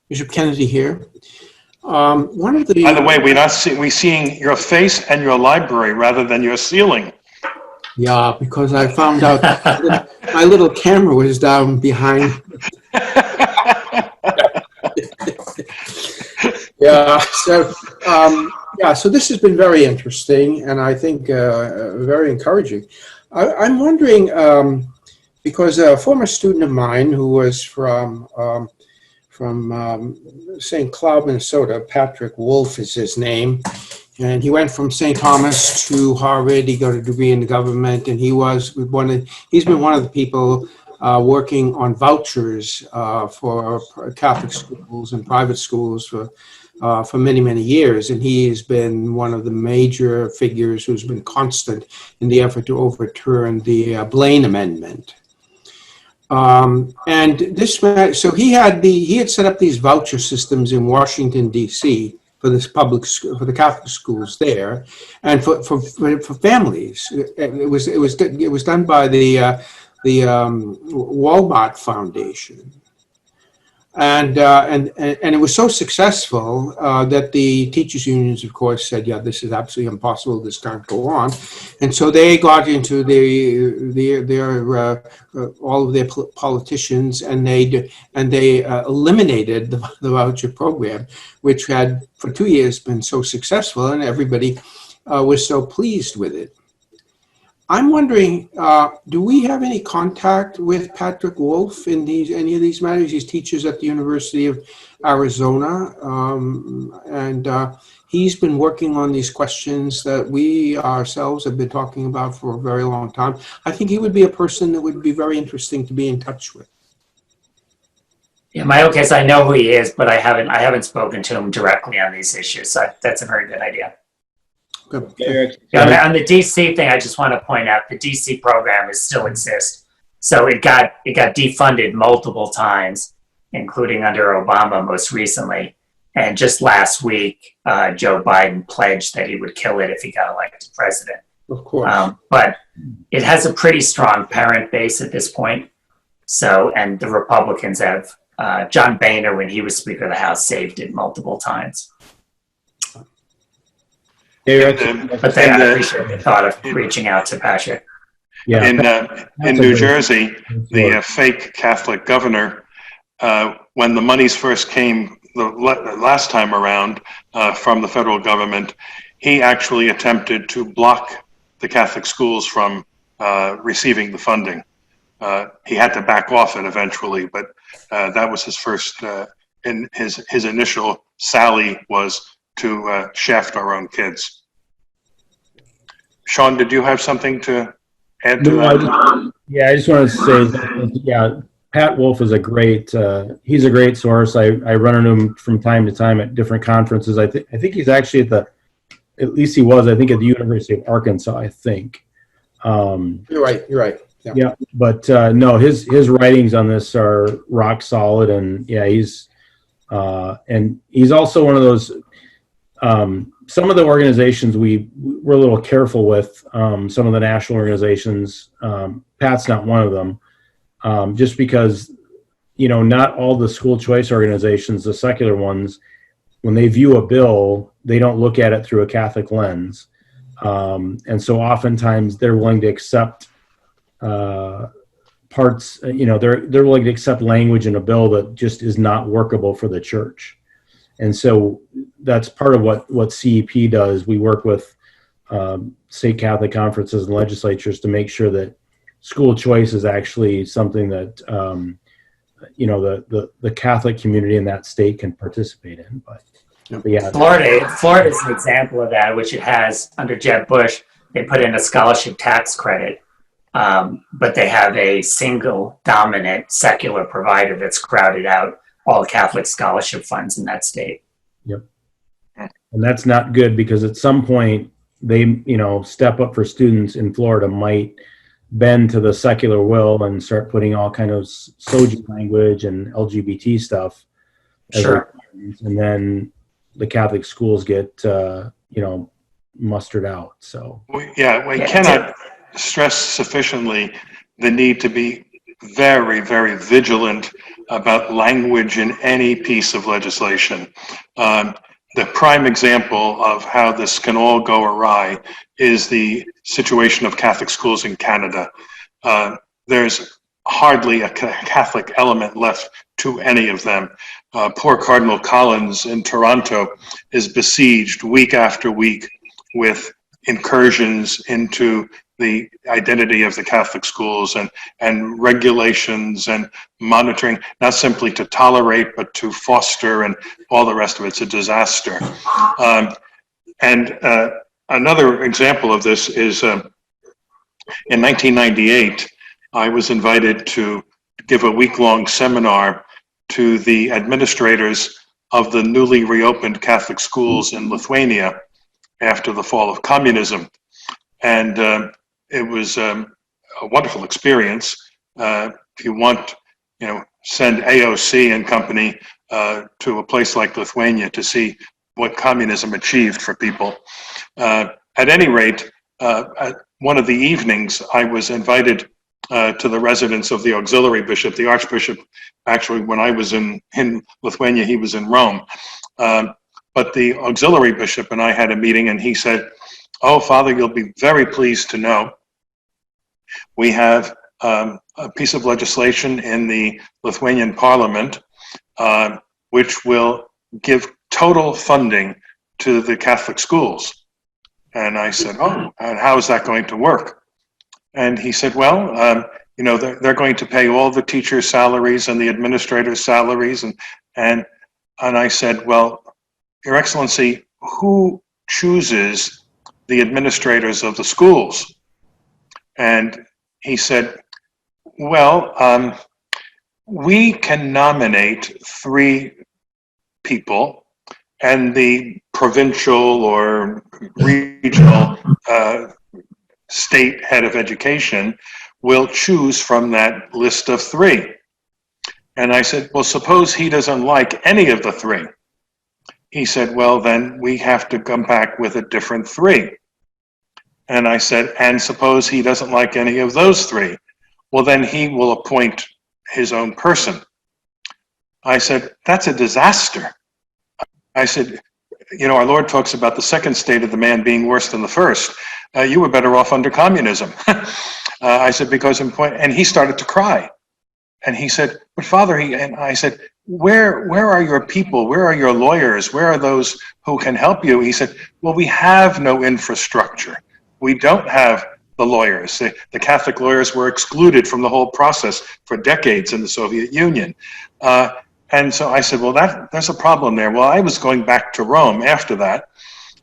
Bishop Kennedy here. One of the. By the way, we're seeing your face and your library rather than your ceiling. Yeah, because I found out that my little camera was down behind. Yeah. So this has been very interesting, and I think very encouraging. I'm wondering, because a former student of mine who was from St. Cloud, Minnesota, Patrick Wolf is his name, and he went from St. Thomas to Harvard. He got a degree in the government, and he's been one of the people working on vouchers for Catholic schools and private schools for many, many years. And he has been one of the major figures who's been constant in the effort to overturn the Blaine Amendment. And this, so he had set up these voucher systems in Washington, D.C. for this for the Catholic schools there, and for families. It was done by the Walmart Foundation, and it was so successful that the teachers' unions, of course, said, "Yeah, this is absolutely impossible. This can't go on," and so they got into all of their politicians, and they eliminated the voucher program, which had for 2 years been so successful, and everybody was so pleased with it. I'm wondering, do we have any contact with Patrick Wolf in any of these matters? He's teaches at the University of Arizona, and he's been working on these questions that we ourselves have been talking about for a very long time. I think he would be a person that would be very interesting to be in touch with. In my own case, I know who he is, but I haven't spoken to him directly on these issues. So that's a very good idea. Good. On the DC thing, I just want to point out the DC program still exists. So it got defunded multiple times, including under Obama most recently. And just last week, Joe Biden pledged that he would kill it if he got elected president. Of course. But it has a pretty strong parent base at this point. So, and the Republicans have, John Boehner, when he was Speaker of the House, saved it multiple times. But I appreciate the thought of reaching out to Patrick. Yeah. In New Jersey, the fake Catholic governor, when the monies first came the last time around from the federal government, he actually attempted to block the Catholic schools from receiving the funding. He had to back off it eventually, but that was his first, and his initial sally was to shaft our own kids. Shawn, did you have something to add to that? I just want to say that, Pat Wolf is he's a great source. I run into him from time to time at different conferences. I think he's actually at least he was, I think, at the University of Arkansas, I think. You're right. Yeah, but no, his writings on this are rock solid, and he's also one of those. Some of the organizations we're a little careful with. Some of the national organizations, Pat's not one of them, just because not all the school choice organizations, the secular ones, when they view a bill, they don't look at it through a Catholic lens. And so oftentimes they're willing to accept parts, they're willing to accept language in a bill that just is not workable for the church. And so that's part of what CEP does. We work with state Catholic conferences and legislatures to make sure that school choice is actually something that the Catholic community in that state can participate in. But yeah, Florida is an example of that, which it has under Jeb Bush. They put in a scholarship tax credit, but they have a single dominant secular provider that's crowded out all Catholic scholarship funds in that state. Yep. And that's not good, because at some point they, step up for students in Florida might bend to the secular will and start putting all kind of SOGI language and LGBT stuff. Sure. And then the Catholic schools get, mustered out. So we cannot stress sufficiently the need to be very, very vigilant about language in any piece of legislation. The prime example of how this can all go awry is the situation of Catholic schools in Canada. There's hardly a Catholic element left to any of them. Poor Cardinal Collins in Toronto is besieged week after week with incursions into the identity of the Catholic schools and regulations and monitoring, not simply to tolerate, but to foster, and all the rest of it's a disaster. Another example of this is in 1998, I was invited to give a week-long seminar to the administrators of the newly reopened Catholic schools in Lithuania after the fall of communism. And it was a wonderful experience. If you want, send AOC and company to a place like Lithuania to see what communism achieved for people. At any rate, at one of the evenings, I was invited to the residence of the auxiliary bishop, the Archbishop. Actually, when I was in Lithuania, he was in Rome. But the auxiliary bishop and I had a meeting, and he said, "Oh, Father, you'll be very pleased to know we have a piece of legislation in the Lithuanian parliament which will give total funding to the Catholic schools." And I said, "Oh, and how is that going to work?" And he said, "Well, they're going to pay all the teachers' salaries and the administrators' salaries." And I said, "Well, Your Excellency, who chooses the administrators of the schools?" And he said, "Well, we can nominate 3 people, and the provincial or regional state head of education will choose from that list of 3. And I said, "Well, suppose he doesn't like any of the 3. He said, "Well, then we have to come back with a different 3. And I said, "And suppose he doesn't like any of those 3. Well, then he will appoint his own person." I said, "That's a disaster." I said, our Lord talks about the second state of the man being worse than the first. You were better off under communism. I said, because and he started to cry. And he said, "But Father," and I said, where are your people? Where are your lawyers? Where are those who can help you?" He said, "Well, we have no infrastructure. We don't have the lawyers. The Catholic lawyers were excluded from the whole process for decades in the Soviet Union." And so I said, "Well, there's a problem there." Well, I was going back to Rome after that.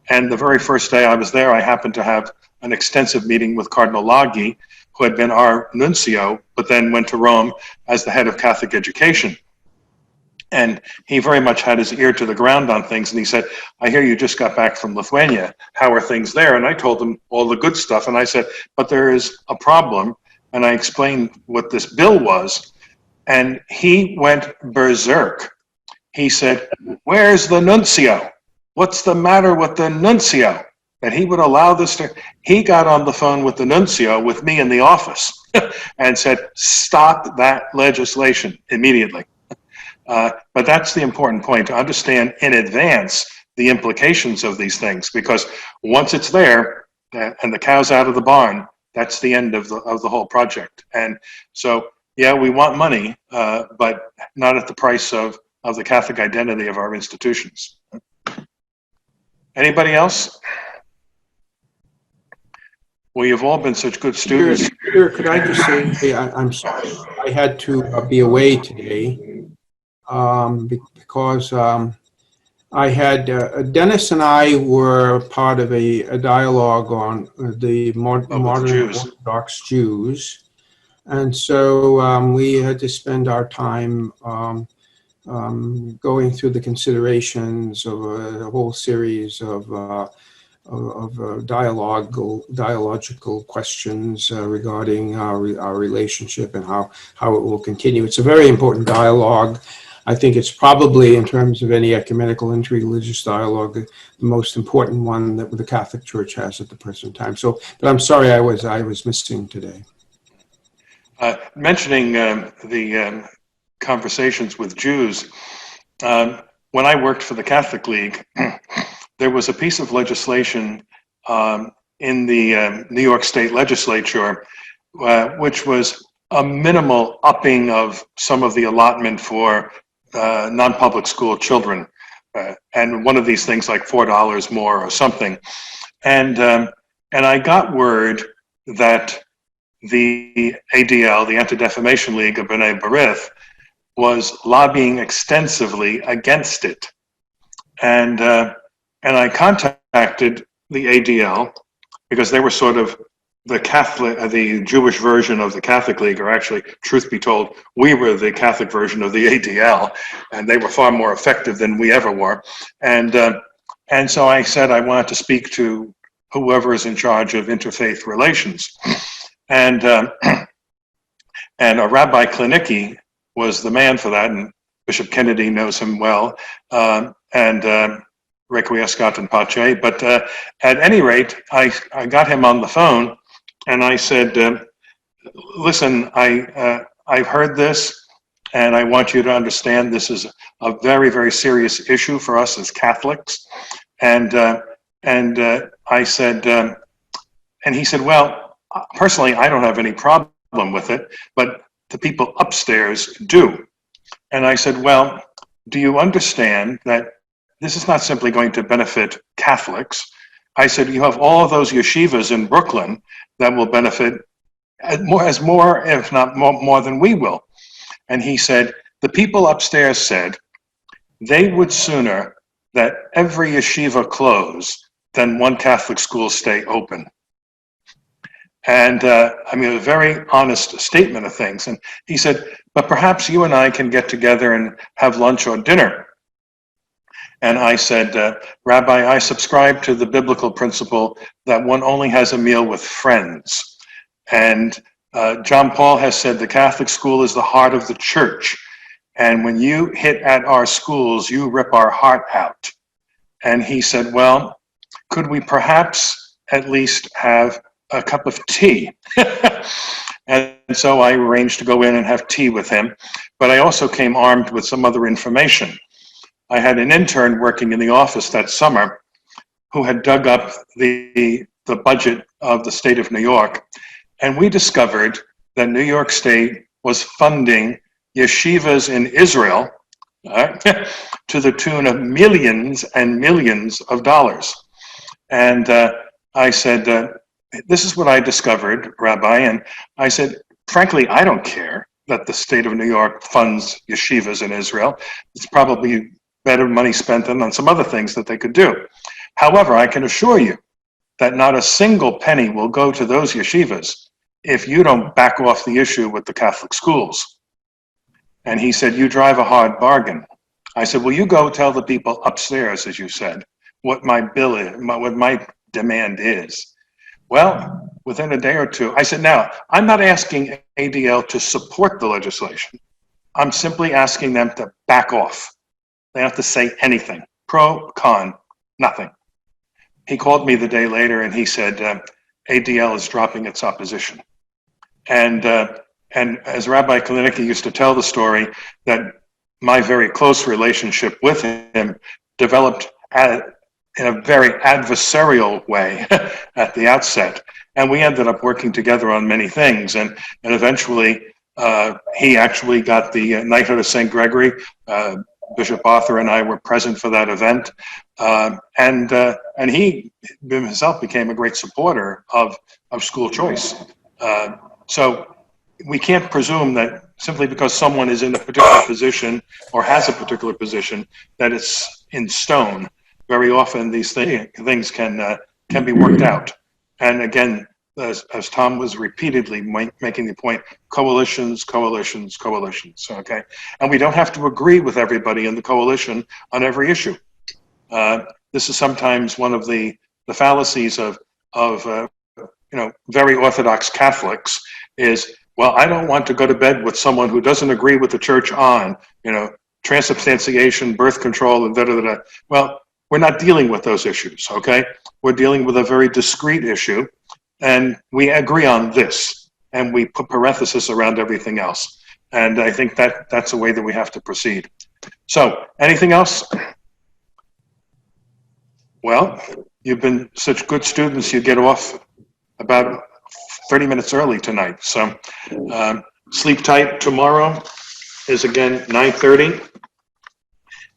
And the very first day I was there, I happened to have an extensive meeting with Cardinal Laghi, who had been our nuncio, but then went to Rome as the head of Catholic education. And he very much had his ear to the ground on things. And he said, "I hear you just got back from Lithuania. How are things there?" And I told him all the good stuff. And I said, "But there is a problem." And I explained what this bill was. And he went berserk. He said, "Where's the nuncio? What's the matter with the nuncio? That he would allow this to..." He got on the phone with the nuncio, with me in the office, and said, "Stop that legislation immediately." But that's the important point, to understand in advance the implications of these things, because once it's there and the cow's out of the barn, that's the end of the whole project. And so, yeah, we want money, but not at the price of the Catholic identity of our institutions. Anybody else? Well, you've all been such good students. Peter, could I just say, I'm sorry, I had to be away today because I had, Dennis and I were part of a dialogue on the modern Orthodox Jews. And so we had to spend our time going through the considerations of a whole series of dialogical questions regarding our relationship and how it will continue. It's a very important dialogue. I think it's probably, in terms of any ecumenical interreligious dialogue, the most important one that the Catholic Church has at the present time. So, but I'm sorry I was missing today. Mentioning the conversations with Jews, when I worked for the Catholic League, there was a piece of legislation in the New York State Legislature, which was a minimal upping of some of the allotment for non-public school children, and one of these things like $4 more or something. And I got word that the ADL, the Anti-Defamation League of B'nai B'rith, was lobbying extensively against it. And I contacted the ADL because they were sort of the Jewish version of the Catholic League, or actually, truth be told, we were the Catholic version of the ADL, and they were far more effective than we ever were. And so I said I wanted to speak to whoever is in charge of interfaith relations. And Rabbi Klinicki was the man for that, and Bishop Kennedy knows him well, and Requiescat in Pace. But at any rate, I got him on the phone, and I said, listen, I've heard this, and I want you to understand this is a very, very serious issue for us as Catholics. And I said, and he said, well, personally, I don't have any problem with it, but the people upstairs do. And I said, well, do you understand that this is not simply going to benefit Catholics? I said, you have all of those yeshivas in Brooklyn that will benefit more, if not more than we will. And he said, the people upstairs said they would sooner that every yeshiva close than one Catholic school stay open. And I mean, a very honest statement of things. And he said, but perhaps you and I can get together and have lunch or dinner. And I said, Rabbi, I subscribe to the biblical principle that one only has a meal with friends. And John Paul has said the Catholic school is the heart of the church. And when you hit at our schools, you rip our heart out. And he said, well, could we perhaps at least have a cup of tea? And so I arranged to go in and have tea with him. But I also came armed with some other information. I had an intern working in the office that summer who had dug up the budget of the state of New York. And we discovered that New York State was funding yeshivas in Israel to the tune of millions and millions of dollars. And I said, this is what I discovered, Rabbi. And I said, frankly, I don't care that the state of New York funds yeshivas in Israel. It's probably better money spent than on some other things that they could do. However, I can assure you that not a single penny will go to those yeshivas if you don't back off the issue with the Catholic schools. And he said, you drive a hard bargain. I said, well, you go tell the people upstairs, as you said, what my bill is, what my demand is. Well, within a day or two, I said, now, I'm not asking ADL to support the legislation. I'm simply asking them to back off. They don't have to say anything. Pro, con, nothing. He called me the day later and he said, ADL is dropping its opposition. And as Rabbi Klinicki used to tell the story, that my very close relationship with him developed in a very adversarial way at the outset. And we ended up working together on many things. And eventually, he actually got the Knighthood of St. Gregory. Bishop Arthur and I were present for that event. And he himself became a great supporter of school choice. So we can't presume that simply because someone is in a particular position or has a particular position that it's in stone. Very often these things can be worked out. And again, as Tom was repeatedly making the point, coalitions, okay? And we don't have to agree with everybody in the coalition on every issue. This is sometimes one of the fallacies of very Orthodox Catholics is, well, I don't want to go to bed with someone who doesn't agree with the church on, transubstantiation, birth control, and da-da-da-da. Well, we're not dealing with those issues, okay? We're dealing with a very discrete issue, and we agree on this, and we put parentheses around everything else. And I think that's a way that we have to proceed. So, anything else? Well, you've been such good students, you get off about 30 minutes early tonight. So, sleep tight. Tomorrow is again 9:30,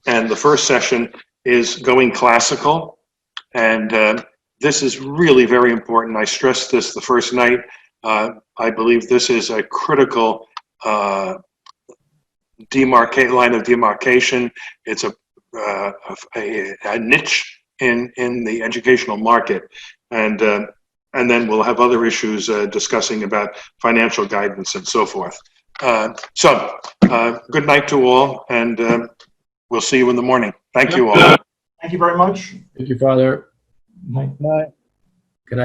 and the first session is going classical, and this is really very important. I stressed this the first night. I believe this is a critical line of demarcation. It's a niche in the educational market, and then we'll have other issues discussing about financial guidance and so forth. So good night to all, and we'll see you in the morning. Thank you all. Thank you very much. Thank you, Father. Night.